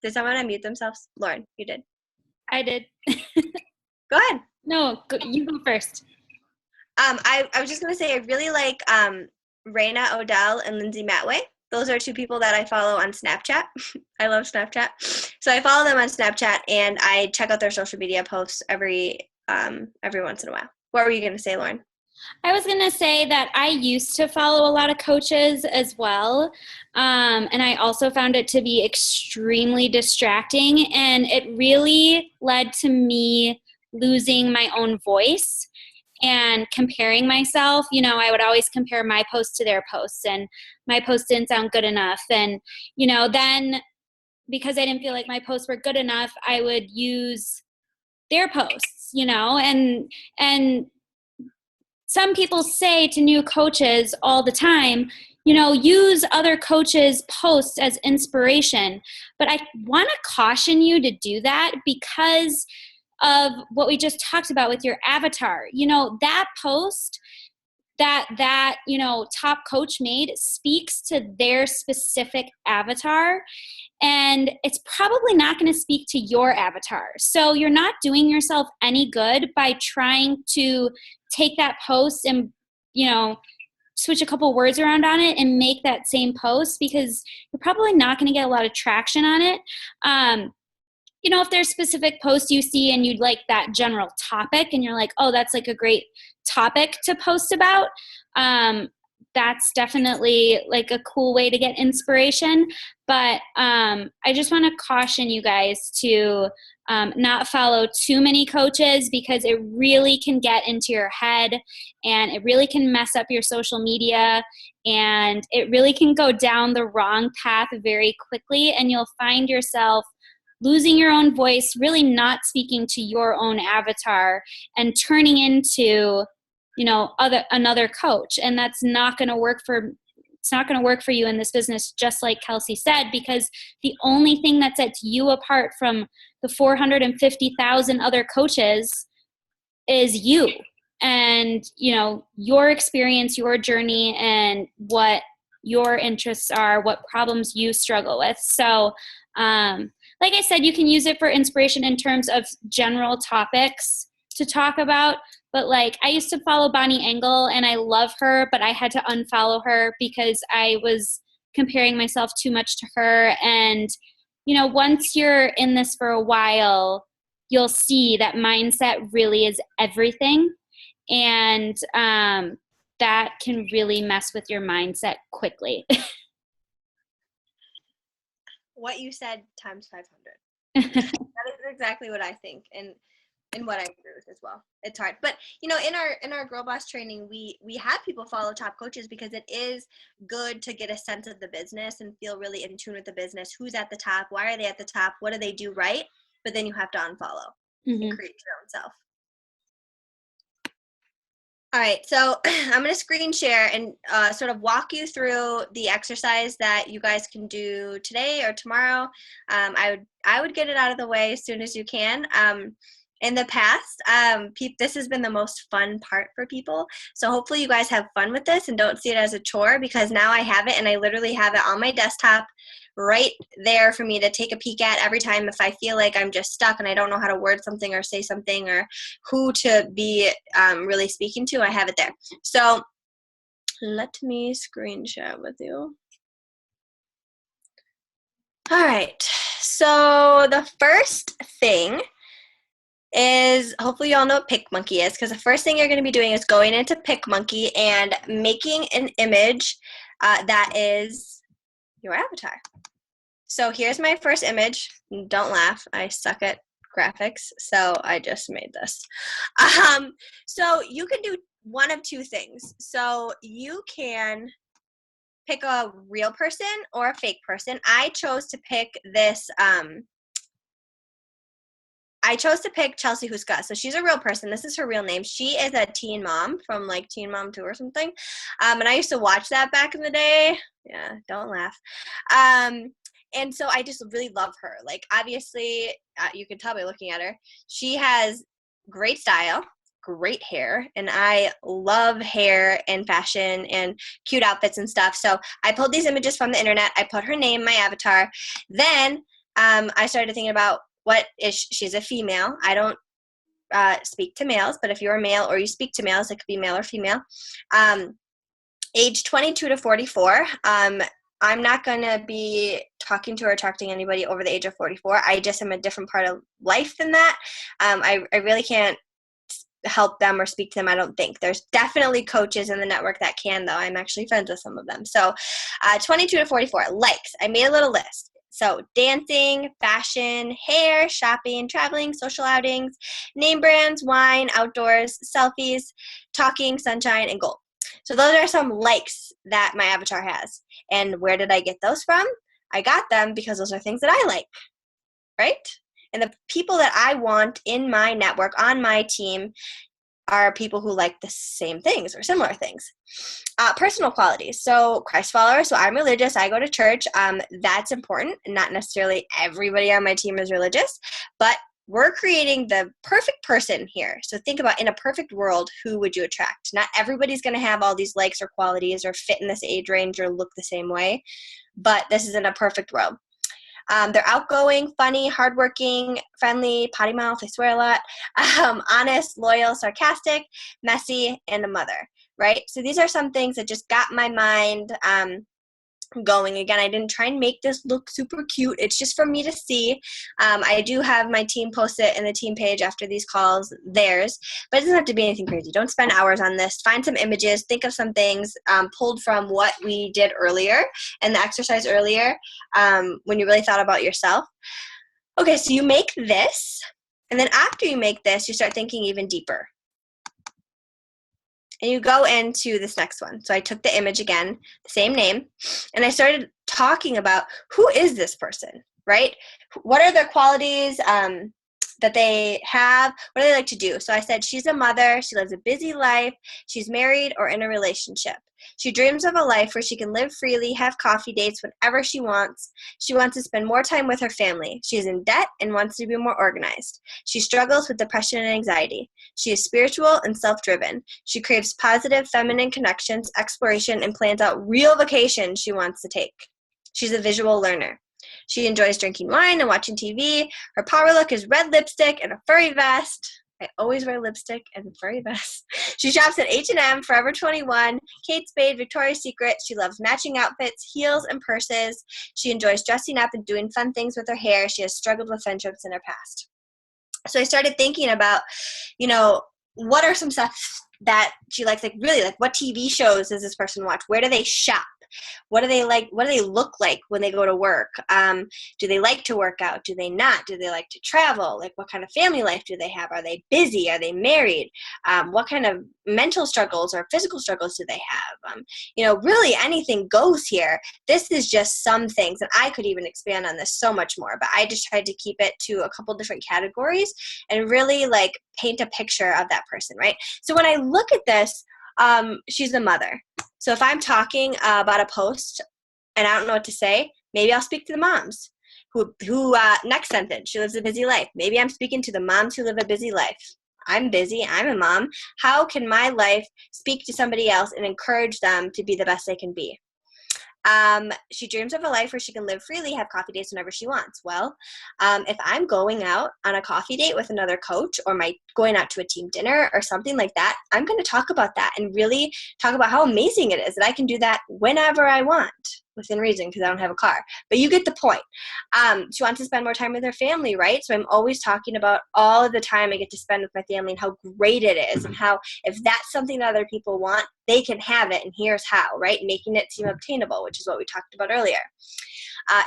Did someone unmute themselves? Lauren, you did. I did. Go ahead. No, you go first. I was just going to say I really like Raina Odell and Lindsay Matway. Those are 2 people that I follow on Snapchat. I love Snapchat. So I follow them on Snapchat, and I check out their social media posts every once in a while. What were you going to say, Lauren? I was going to say that I used to follow a lot of coaches as well. And I also found it to be extremely distracting. And it really led to me losing my own voice and comparing myself. I would always compare my posts to their posts, and my post didn't sound good enough. And, then because I didn't feel like my posts were good enough, I would use their posts, and some people say to new coaches all the time, use other coaches' posts as inspiration. But I want to caution you to do that because of what we just talked about with your avatar. That post that top coach made speaks to their specific avatar, and it's probably not going to speak to your avatar. So you're not doing yourself any good by trying to take that post and switch a couple words around on it and make that same post, because you're probably not going to get a lot of traction on it. If there's specific posts you see and you'd like that general topic and you're like, oh, that's like a great topic to post about, that's definitely like a cool way to get inspiration. But I just want to caution you guys to not follow too many coaches, because it really can get into your head and it really can mess up your social media, and it really can go down the wrong path very quickly, and you'll find yourself losing your own voice, really not speaking to your own avatar, and turning into, another coach. And that's not going to work for you in this business, just like Kelsey said, because the only thing that sets you apart from the 450,000 other coaches is you and, your experience, your journey, and what your interests are, what problems you struggle with. So, like I said, you can use it for inspiration in terms of general topics to talk about. But like, I used to follow Bonnie Engel and I love her, but I had to unfollow her because I was comparing myself too much to her. And, once you're in this for a while, you'll see that mindset really is everything. And that can really mess with your mindset quickly. What you said times 500. That is exactly what I think, and what I agree with as well. It's hard, but in our Girl Boss training, we have people follow top coaches because it is good to get a sense of the business and feel really in tune with the business. Who's at the top? Why are they at the top? What do they do right? But then you have to unfollow and create your own self. All right, so I'm going to screen share and sort of walk you through the exercise that you guys can do today or tomorrow. I would get it out of the way as soon as you can. In the past, this has been the most fun part for people. So hopefully you guys have fun with this and don't see it as a chore, because now I have it and I literally have it on my desktop right there for me to take a peek at every time if I feel like I'm just stuck and I don't know how to word something or say something or who to be really speaking to. I have it there. So let me screen share with you. All right. So the first thing is, hopefully you all know what PicMonkey is, because the first thing you're going to be doing is going into PicMonkey and making an image that is your avatar. So here's my first image. Don't laugh. I suck at graphics, so I just made this. So you can do one of two things. So you can pick a real person or a fake person. I chose to pick this. I chose to pick Chelsea Huska. So she's a real person. This is her real name. She is a teen mom from like Teen Mom 2 or something. And I used to watch that back in the day. Yeah, don't laugh. And so I just really love her. Like, obviously, you can tell by looking at her. She has great style, great hair, and I love hair and fashion and cute outfits and stuff. So I pulled these images from the internet. I put her name, my avatar. Then I started thinking about she's a female. I don't speak to males, but if you're a male or you speak to males, it could be male or female. Age 22 to 44. I'm not going to be talking to or attracting anybody over the age of 44. I just am a different part of life than that. I really can't help them or speak to them, I don't think. There's definitely coaches in the network that can, though. I'm actually friends with some of them. So 22 to 44. Likes. I made a little list. So dancing, fashion, hair, shopping, traveling, social outings, name brands, wine, outdoors, selfies, talking, sunshine, and gold. So those are some likes that my avatar has. And where did I get those from? I got them because those are things that I like, right? And the people that I want in my network, on my team, are people who like the same things or similar things. Personal qualities. So Christ follower. So I'm religious. I go to church. That's important. Not necessarily everybody on my team is religious, but we're creating the perfect person here. So think about, in a perfect world, who would you attract? Not everybody's going to have all these likes or qualities or fit in this age range or look the same way, but this is in a perfect world. They're outgoing, funny, hardworking, friendly, potty mouth, I swear a lot, honest, loyal, sarcastic, messy, and a mother, right? So these are some things that just got my mind going. Again, I didn't try and make this look super cute. It's just for me to see. I do have my team post it in the team page after these calls, theirs, but it doesn't have to be anything crazy. Don't spend hours on this. Find some images, think of some things pulled from what we did earlier and the exercise earlier when you really thought about yourself. Okay, so you make this, and then after you make this, you start thinking even deeper. And you go into this next one. So I took the image again, the same name, and I started talking about, who is this person, right? What are their qualities that they have? What do they like to do? So I said, she's a mother. She lives a busy life. She's married or in a relationship. She dreams of a life where she can live freely, have coffee dates whenever she wants. She wants to spend more time with her family. She is in debt and wants to be more organized. She struggles with depression and anxiety. She is spiritual and self-driven. She craves positive feminine connections, exploration, and plans out real vacations she wants to take. She's a visual learner. She enjoys drinking wine and watching TV. Her power look is red lipstick and a furry vest. I always wear lipstick and furry vests. She shops at H&M, Forever 21, Kate Spade, Victoria's Secret. She loves matching outfits, heels, and purses. She enjoys dressing up and doing fun things with her hair. She has struggled with friendships in her past. So I started thinking about, what are some stuff that she likes, like really, like what TV shows does this person watch? Where do they shop? What do they like? What do they look like when they go to work? Do they like to work out? Do they not? Do they like to travel? Like, what kind of family life do they have? Are they busy? Are they married? What kind of mental struggles or physical struggles do they have? Really anything goes here. This is just some things, and I could even expand on this so much more, but I just tried to keep it to a couple different categories and really like paint a picture of that person, right? So when I look at this, she's the mother. So if I'm talking about a post and I don't know what to say, maybe I'll speak to the moms who next sentence, she lives a busy life. Maybe I'm speaking to the moms who live a busy life. I'm busy. I'm a mom. How can my life speak to somebody else and encourage them to be the best they can be? She dreams of a life where she can live freely, have coffee dates whenever she wants. Well, if I'm going out on a coffee date with another coach or going out to a team dinner or something like that, I'm going to talk about that and really talk about how amazing it is that I can do that whenever I want, within reason, because I don't have a car. But you get the point. She wants to spend more time with her family, right? So I'm always talking about all of the time I get to spend with my family and how great it is and how if that's something that other people want, they can have it, and here's how, right? Making it seem obtainable, which is what we talked about earlier.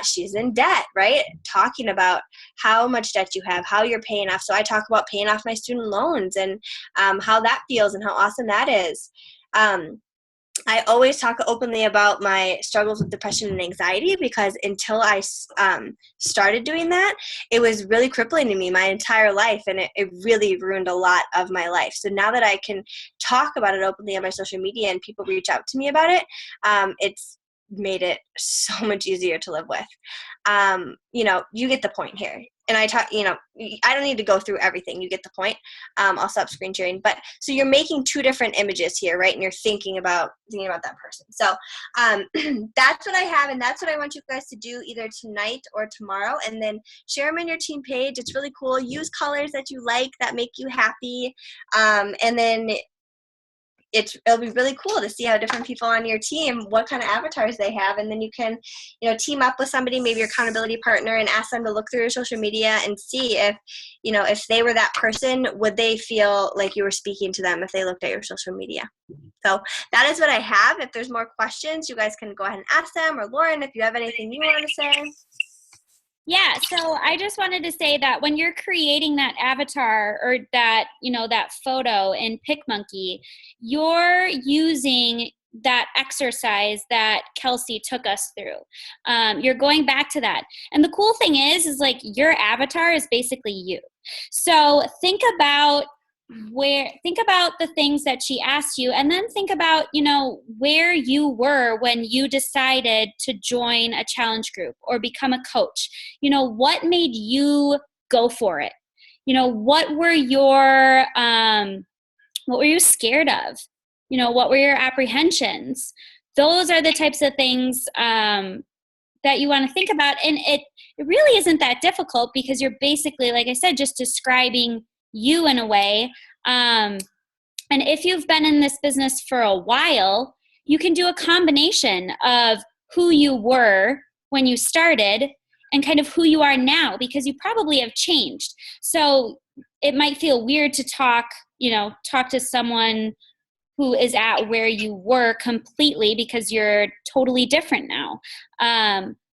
She's in debt, right? Talking about how much debt you have, how you're paying off. So I talk about paying off my student loans and how that feels and how awesome that is. I always talk openly about my struggles with depression and anxiety because until I started doing that, it was really crippling to me my entire life, and it really ruined a lot of my life. So now that I can talk about it openly on my social media and people reach out to me about it, it's made it so much easier to live with. You get the point here. And I don't need to go through everything. You get the point. I'll stop screen sharing. But so you're making two different images here, right? And you're thinking about that person. So that's what I have, and that's what I want you guys to do either tonight or tomorrow. And then share them in your team page. It's really cool. Use colors that you like, that make you happy. And then it'll be really cool to see how different people on your team, what kind of avatars they have. And then you can, team up with somebody, maybe your accountability partner, and ask them to look through your social media and see if they were that person, would they feel like you were speaking to them if they looked at your social media? So that is what I have. If there's more questions, you guys can go ahead and ask them, or Lauren, if you have anything you want to say. Yeah, so I just wanted to say that when you're creating that avatar or that, that photo in PicMonkey, you're using that exercise that Kelsey took us through. You're going back to that. And the cool thing is like your avatar is basically you. So think about think about the things that she asked you, and then think about, where you were when you decided to join a challenge group or become a coach. What made you go for it? What were you scared of? What were your apprehensions? Those are the types of things that you want to think about. And it really isn't that difficult, because you're basically, like I said, just describing you in a way. And if you've been in this business for a while, you can do a combination of who you were when you started and kind of who you are now, because you probably have changed. So it might feel weird to talk to someone who is at where you were completely, because you're totally different now.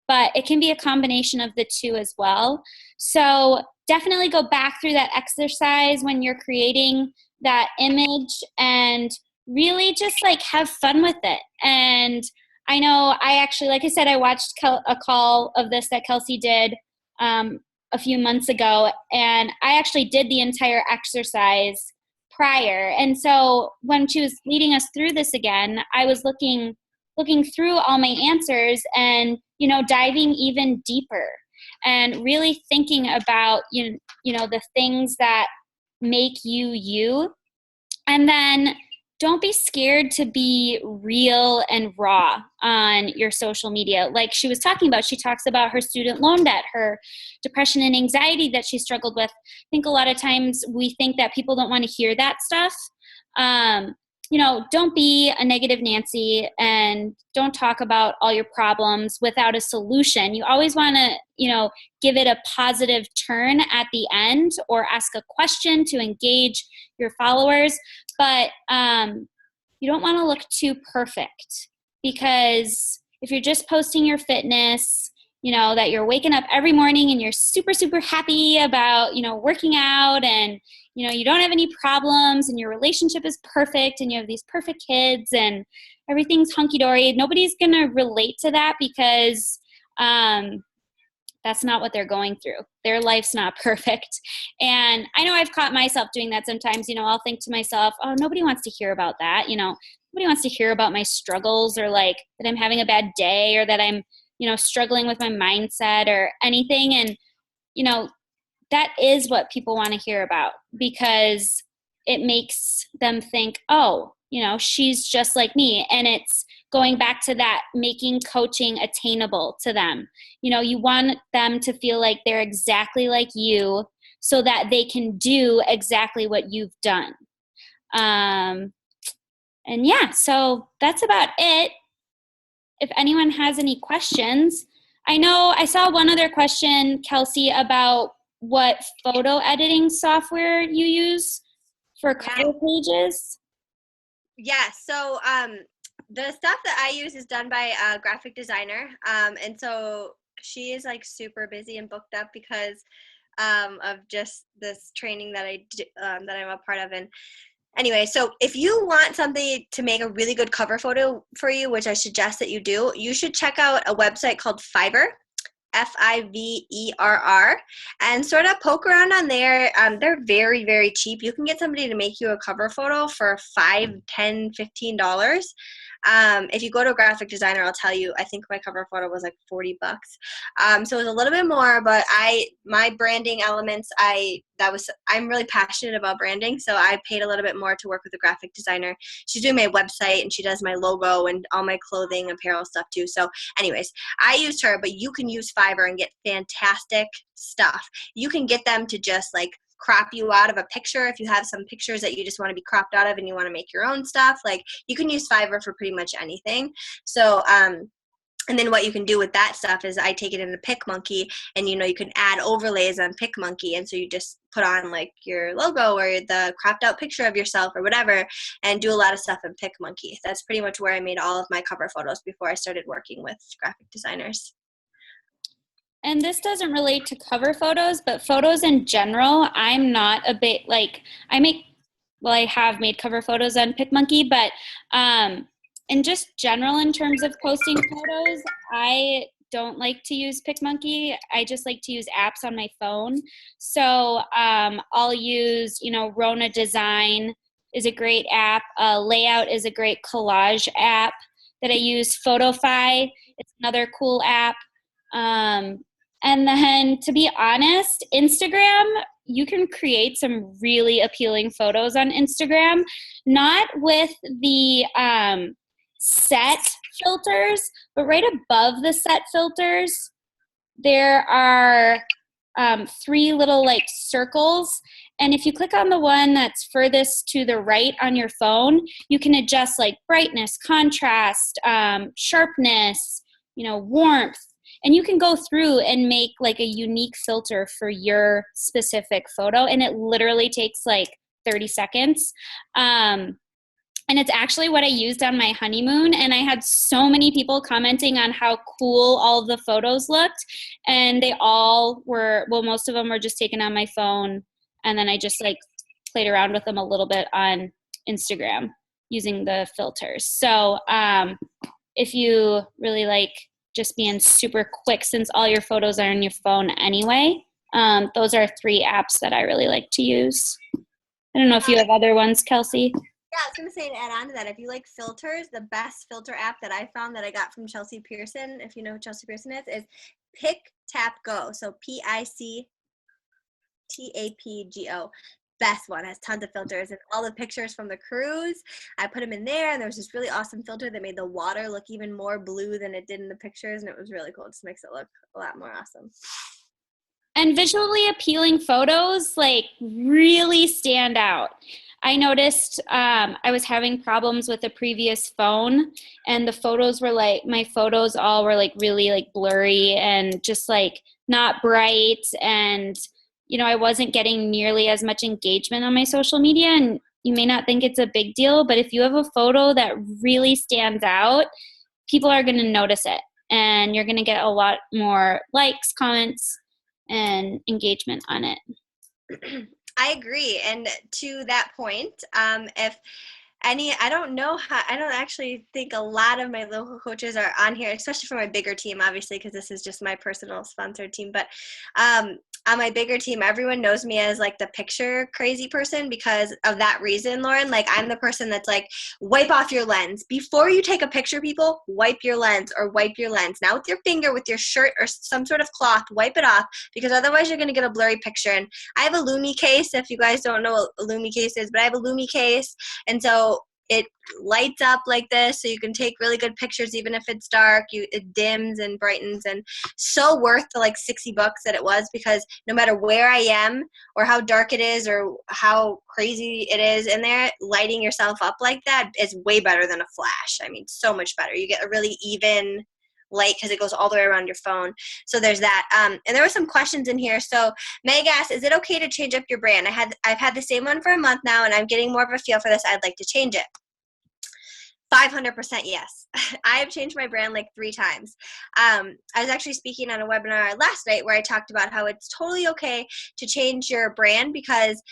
But it can be a combination of the two as well. So definitely go back through that exercise when you're creating that image, and really just like have fun with it. And I know I actually, like I said, I watched a call of this that Kelsey did a few months ago, and I actually did the entire exercise prior. And so when she was leading us through this again, I was looking through all my answers and, diving even deeper and really thinking about, the things that make you you. And then don't be scared to be real and raw on your social media. Like she was talking about, she talks about her student loan debt, her depression and anxiety that she struggled with. I think a lot of times we think that people don't want to hear that stuff. Don't be a negative Nancy, and don't talk about all your problems without a solution. You always want to, give it a positive turn at the end, or ask a question to engage your followers. But you don't want to look too perfect, because if you're just posting your fitness, that you're waking up every morning and you're super, super happy about, working out, and, you don't have any problems, and your relationship is perfect, and you have these perfect kids and everything's hunky-dory, nobody's going to relate to that, because that's not what they're going through. Their life's not perfect. And I know I've caught myself doing that sometimes. I'll think to myself, oh, nobody wants to hear about that. Nobody wants to hear about my struggles, or like that I'm having a bad day, or that I'm, struggling with my mindset or anything. And, that is what people want to hear about, because it makes them think, oh, she's just like me. And it's going back to that, making coaching attainable to them. You want them to feel like they're exactly like you, so that they can do exactly what you've done. And yeah, so that's about it. If anyone has any questions, I know I saw one other question, Kelsey, about what photo editing software you use for cover pages. Yeah, so the stuff that I use is done by a graphic designer, and so she is like super busy and booked up because of just this training that that I'm a part of. And anyway, so if you want something to make a really good cover photo for you, which I suggest that you do, you should check out a website called Fiverr. Fiverr, and sort of poke around on there. They're very, very cheap. You can get somebody to make you a cover photo for $5, $10, $15. If you go to a graphic designer, I'll tell you, I think my cover photo was like $40. So it was a little bit more, but my branding elements, I'm really passionate about branding. So I paid a little bit more to work with a graphic designer. She's doing my website, and she does my logo and all my clothing, apparel stuff too. So anyways, I used her, but you can use Fiverr and get fantastic stuff. You can get them to just like crop you out of a picture. If you have some pictures that you just want to be cropped out of and you want to make your own stuff, like you can use Fiverr for pretty much anything. So and then what you can do with that stuff is I take it into PicMonkey, and you can add overlays on PicMonkey, and so you just put on like your logo or the cropped out picture of yourself or whatever, and do a lot of stuff in PicMonkey. That's pretty much where I made all of my cover photos before I started working with graphic designers. And this doesn't relate to cover photos, but photos in general, I'm not a bit like, I have made cover photos on PicMonkey, but in just general, in terms of posting photos, I don't like to use PicMonkey. I just like to use apps on my phone. So I'll use, Rona Design is a great app. Layout is a great collage app that I use. Photofy, it's another cool app. And then, to be honest, Instagram, you can create some really appealing photos on Instagram, not with the set filters, but right above the set filters, there are 3 little like circles. And if you click on the one that's furthest to the right on your phone, you can adjust like brightness, contrast, sharpness, warmth. And you can go through and make like a unique filter for your specific photo. And it literally takes like 30 seconds. And it's actually what I used on my honeymoon. And I had so many people commenting on how cool all of the photos looked. And they all were, most of them were just taken on my phone. And then I just like played around with them a little bit on Instagram using the filters. So if you really like just being super quick, since all your photos are on your phone anyway, those are 3 apps that I really like to use. I don't know if you have other ones, Kelsey. Yeah, I was going to say, to add on to that, if you like filters, the best filter app that I found that I got from Chelsea Pearson, if you know who Chelsea Pearson is Pick Tap Go. So PICTAPGO. Best one, has tons of filters, and all the pictures from the cruise, I put them in there, and there was this really awesome filter that made the water look even more blue than it did in the pictures, and it was really cool. It just makes it look a lot more awesome. And visually appealing photos like really stand out. I noticed I was having problems with a previous phone, and the photos were like, my photos all were like really like blurry and just like not bright, and I wasn't getting nearly as much engagement on my social media. And you may not think it's a big deal, but if you have a photo that really stands out, people are going to notice it, and you're going to get a lot more likes, comments, and engagement on it. I agree. And to that point, if any, I don't actually think a lot of my local coaches are on here, especially for my bigger team, obviously, because this is just my personal sponsored team. But on my bigger team, everyone knows me as like the picture crazy person because of that reason, Lauren. Like, I'm the person that's like, wipe off your lens. Before you take a picture, people, wipe your lens or wipe your lens. Not with your finger, with your shirt or some sort of cloth, wipe it off, because otherwise you're going to get a blurry picture. And I have a Lumi case. If you guys don't know what a Lumi case is, but I have a Lumi case. And so it lights up like this, so you can take really good pictures even if it's dark. It dims and brightens, and so worth the like $60 that it was, because no matter where I am or how dark it is or how crazy it is in there, lighting yourself up like that is way better than a flash. I mean, so much better. You get a really even light because it goes all the way around your phone. So there's that. And there were some questions in here. So Meg asked, is it okay to change up your brand? I've had the same one for a month now, and I'm getting more of a feel for this. I'd like to change it. 500% yes. I have changed my brand like 3 times. I was actually speaking on a webinar last night where I talked about how it's totally okay to change your brand, because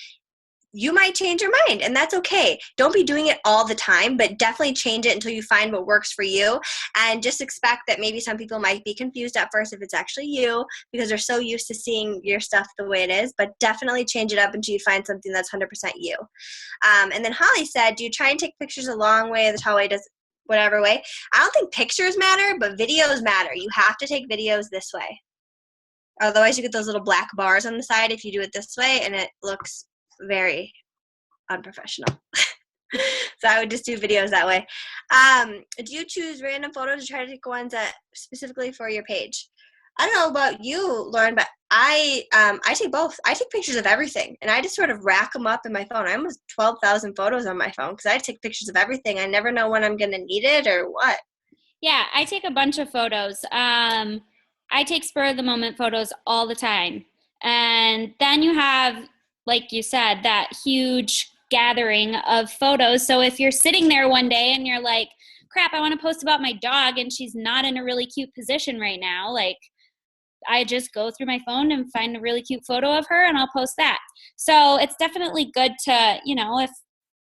you might change your mind, and that's okay. Don't be doing it all the time, but definitely change it until you find what works for you. And just expect that maybe some people might be confused at first if it's actually you, because they're so used to seeing your stuff the way it is. But definitely change it up until you find something that's 100% you. And then Holly said, do you try and take pictures a long way, the tall way, does whatever way? I don't think pictures matter, but videos matter. You have to take videos this way. Otherwise, you get those little black bars on the side if you do it this way, and it looks very unprofessional. So I would just do videos that way. Do you choose random photos or try to take ones that specifically for your page? I don't know about you, Lauren, but I take both. I take pictures of everything, and I just sort of rack them up in my phone. I almost 12,000 photos on my phone because I take pictures of everything. I never know when I'm going to need it or what. Yeah, I take a bunch of photos. I take spur of the moment photos all the time. And then you have, like you said, that huge gathering of photos. So if you're sitting there one day and you're like, crap, I want to post about my dog and she's not in a really cute position right now, like, I just go through my phone and find a really cute photo of her and I'll post that. So it's definitely good to,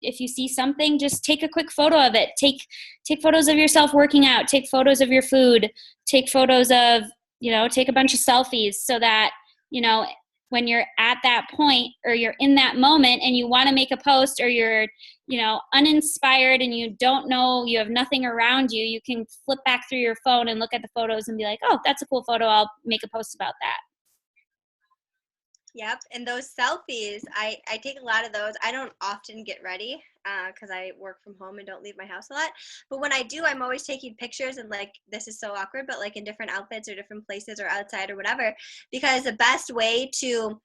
if you see something, just take a quick photo of it. Take photos of yourself working out, take photos of your food, take photos of, take a bunch of selfies so that, when you're at that point or you're in that moment and you want to make a post or you're, uninspired and you don't know, you have nothing around you, you can flip back through your phone and look at the photos and be like, oh, that's a cool photo. I'll make a post about that. Yep. And those selfies, I take a lot of those. I don't often get ready because I work from home and don't leave my house a lot. But when I do, I'm always taking pictures and like, this is so awkward, but like in different outfits or different places or outside or whatever, because the best way to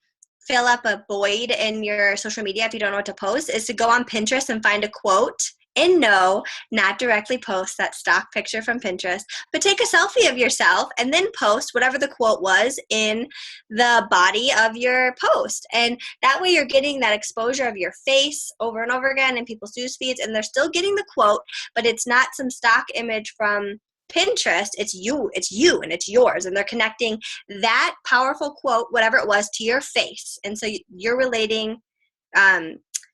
fill up a void in your social media if you don't know what to post is to go on Pinterest and find a quote. And no, not directly post that stock picture from Pinterest, but take a selfie of yourself and then post whatever the quote was in the body of your post. And that way you're getting that exposure of your face over and over again in people's news feeds, and they're still getting the quote, but it's not some stock image from Pinterest. It's you, and it's yours. And they're connecting that powerful quote, whatever it was, to your face. And so you're relating,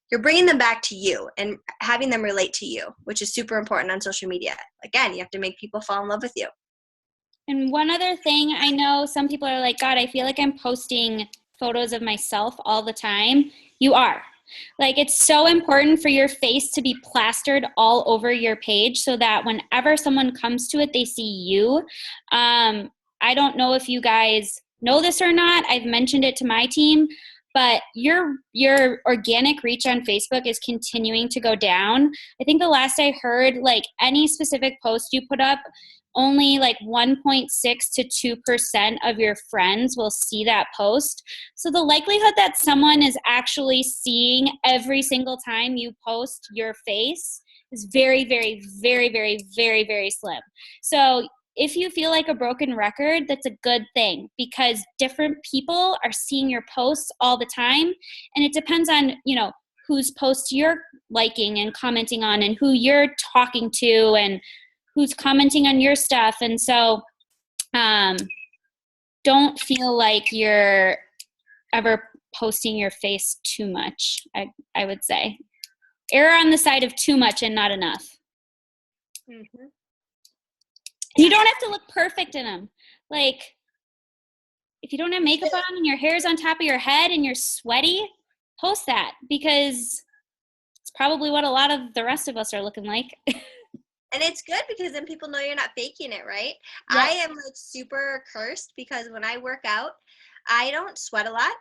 you're bringing them back to you and having them relate to you, which is super important on social media. Again, you have to make people fall in love with you. And one other thing, I know some people are like, God, I feel like I'm posting photos of myself all the time. You are. Like, it's so important for your face to be plastered all over your page so that whenever someone comes to it, they see you. I don't know if you guys know this or not. I've mentioned it to my team. But your organic reach on Facebook is continuing to go down. I think the last I heard, like any specific post you put up, only like 1.6 to 2% of your friends will see that post. So the likelihood that someone is actually seeing every single time you post your face is very, very, very, very, very, very slim. So if you feel like a broken record, that's a good thing because different people are seeing your posts all the time. And it depends on, whose posts you're liking and commenting on and who you're talking to and who's commenting on your stuff. And so don't feel like you're ever posting your face too much, I would say. Err on the side of too much and not enough. Mm-hmm. You don't have to look perfect in them. Like, if you don't have makeup on and your hair's on top of your head and you're sweaty, post that because it's probably what a lot of the rest of us are looking like. And it's good because then people know you're not faking it, right? Yeah. I am like super cursed because when I work out, I don't sweat a lot.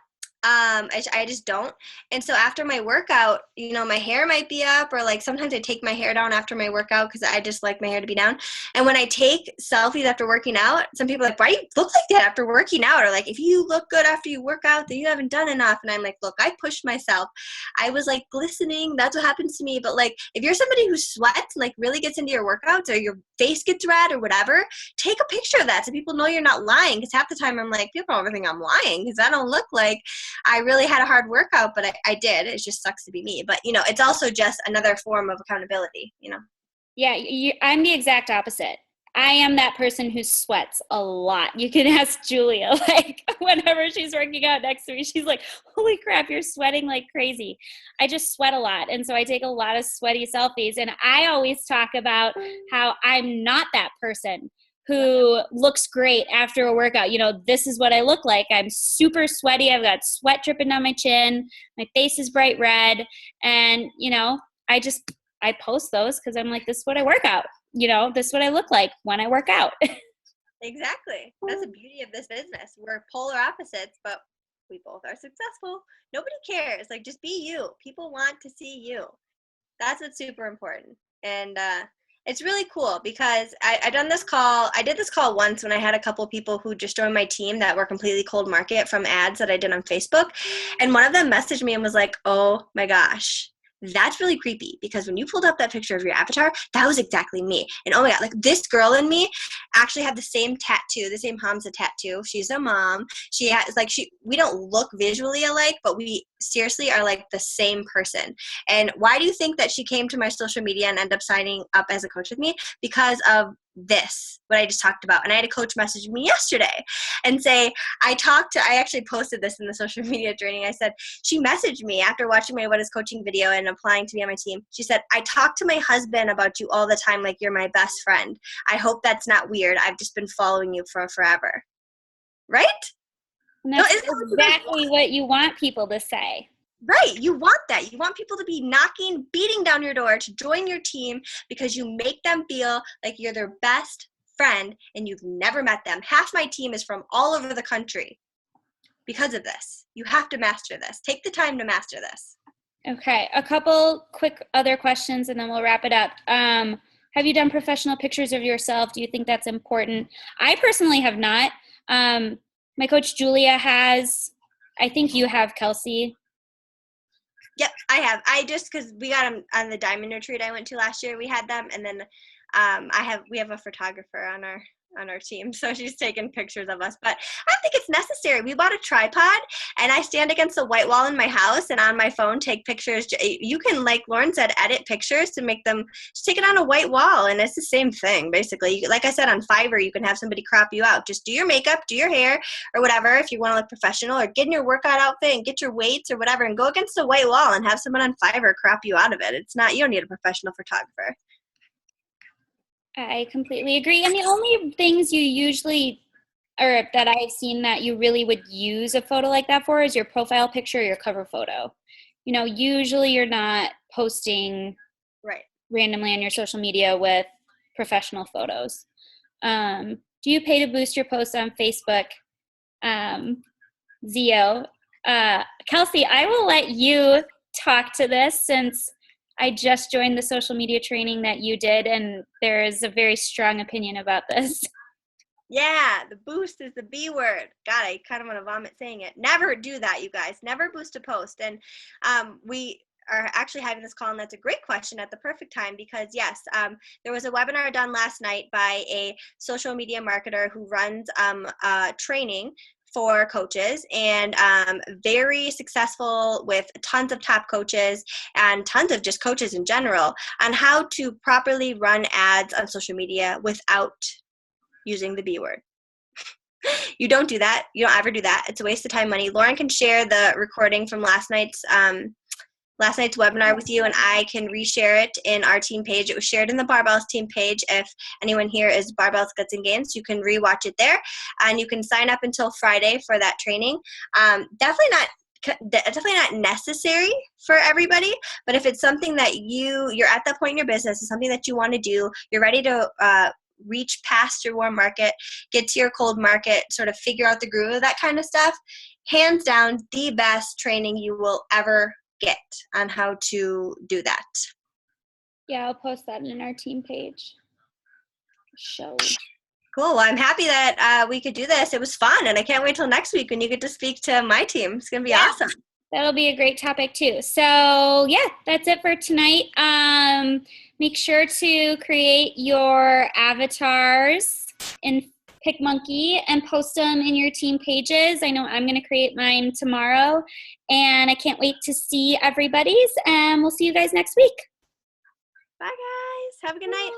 I just don't. And so after my workout, my hair might be up or like sometimes I take my hair down after my workout because I just like my hair to be down. And when I take selfies after working out, some people are like, why do you look like that after working out? Or like, if you look good after you work out, then you haven't done enough. And I'm like, look, I pushed myself. I was like glistening. That's what happens to me. But like, if you're somebody who sweats, like really gets into your workouts or your face gets red or whatever, take a picture of that so people know you're not lying. Because half the time I'm like, people probably think I'm lying because I don't look like I really had a hard workout, but I did. It just sucks to be me. But, it's also just another form of accountability, Yeah, I'm the exact opposite. I am that person who sweats a lot. You can ask Julia, like whenever she's working out next to me, she's like, holy crap, you're sweating like crazy. I just sweat a lot. And so I take a lot of sweaty selfies. And I always talk about how I'm not that person who looks great after a workout. This is what I look like. I'm super sweaty. I've got sweat dripping down my chin. My face is bright red. And, I post those because I'm like, this is what I work out. This is what I look like when I work out. Exactly. That's the beauty of this business. We're polar opposites, but we both are successful. Nobody cares. Like, just be you. People want to see you. That's what's super important. And it's really cool because I did this call once when I had a couple people who just joined my team that were completely cold market from ads that I did on Facebook. And one of them messaged me and was like, oh my gosh, that's really creepy because when you pulled up that picture of your avatar, that was exactly me. And oh my God, like this girl and me actually have the same tattoo, the same Hamza tattoo. She's a mom. She has we don't look visually alike, but we seriously are like the same person. And why do you think that she came to my social media and ended up signing up as a coach with me? Because of this, what I just talked about. And I had a coach message me yesterday and say, I actually posted this in the social media training. I said, she messaged me after watching my What is Coaching video and applying to be on my team. She said, I talk to my husband about you all the time like you're my best friend. I hope that's not weird. I've just been following you for forever. Right? And that's exactly what you want people to say. Right. You want that. You want people to be beating down your door to join your team because you make them feel like you're their best friend and you've never met them. Half my team is from all over the country because of this. You have to master this. Take the time to master this. Okay. A couple quick other questions and then we'll wrap it up. Have you done professional pictures of yourself? Do you think that's important? I personally have not. My coach Julia has. I think you have, Kelsey. Yep, I have. Because we got them on the diamond retreat I went to last year. We had them, and then we have a photographer on our team, so she's taking pictures of us. But I don't think it's necessary. We bought a tripod, and I stand against the white wall in my house, and on my phone take pictures. You can, like Lauren said, edit pictures to make them. Just take it on a white wall, and it's the same thing basically. Like I said, on Fiverr, you can have somebody crop you out. Just do your makeup, do your hair, or whatever if you want to look professional, or get in your workout outfit and get your weights or whatever, and go against the white wall and have someone on Fiverr crop you out of it. You don't need a professional photographer. I completely agree. And the only things you usually, or that I've seen that you really would use a photo like that for is your profile picture or your cover photo. Usually you're not posting randomly on your social media with professional photos. Do you pay to boost your posts on Facebook? Zio. Kelsey, I will let you talk to this since I just joined the social media training that you did, and there is a very strong opinion about this. Yeah, the boost is the B word. God, I kind of want to vomit saying it. Never do that, you guys. Never boost a post. And we are actually having this call, and that's a great question at the perfect time because, yes, there was a webinar done last night by a social media marketer who runs training for coaches and very successful with tons of top coaches and tons of just coaches in general on how to properly run ads on social media without using the B word. You don't do that. You don't ever do that. It's a waste of time, money. Lauren can share the recording from last night's webinar with you, and I can reshare it in our team page. It was shared in the Barbells team page. If anyone here is Barbells Guts and Gains, you can rewatch it there, and you can sign up until Friday for that training. Definitely not necessary for everybody, but if it's something that you're at that point in your business, it's something that you want to do, you're ready to reach past your warm market, get to your cold market, sort of figure out the groove of that kind of stuff, hands down the best training you will ever get on how to do that. Yeah, I'll post that in our team page. Cool. Well, I'm happy that we could do this. It was fun, and I can't wait till next week when you get to speak to my team. It's going to be awesome. That'll be a great topic too. So yeah, that's it for tonight. Make sure to create your avatars in PicMonkey and post them in your team pages. I know I'm going to create mine tomorrow, and I can't wait to see everybody's, and we'll see you guys next week. Bye, guys. Have a good night.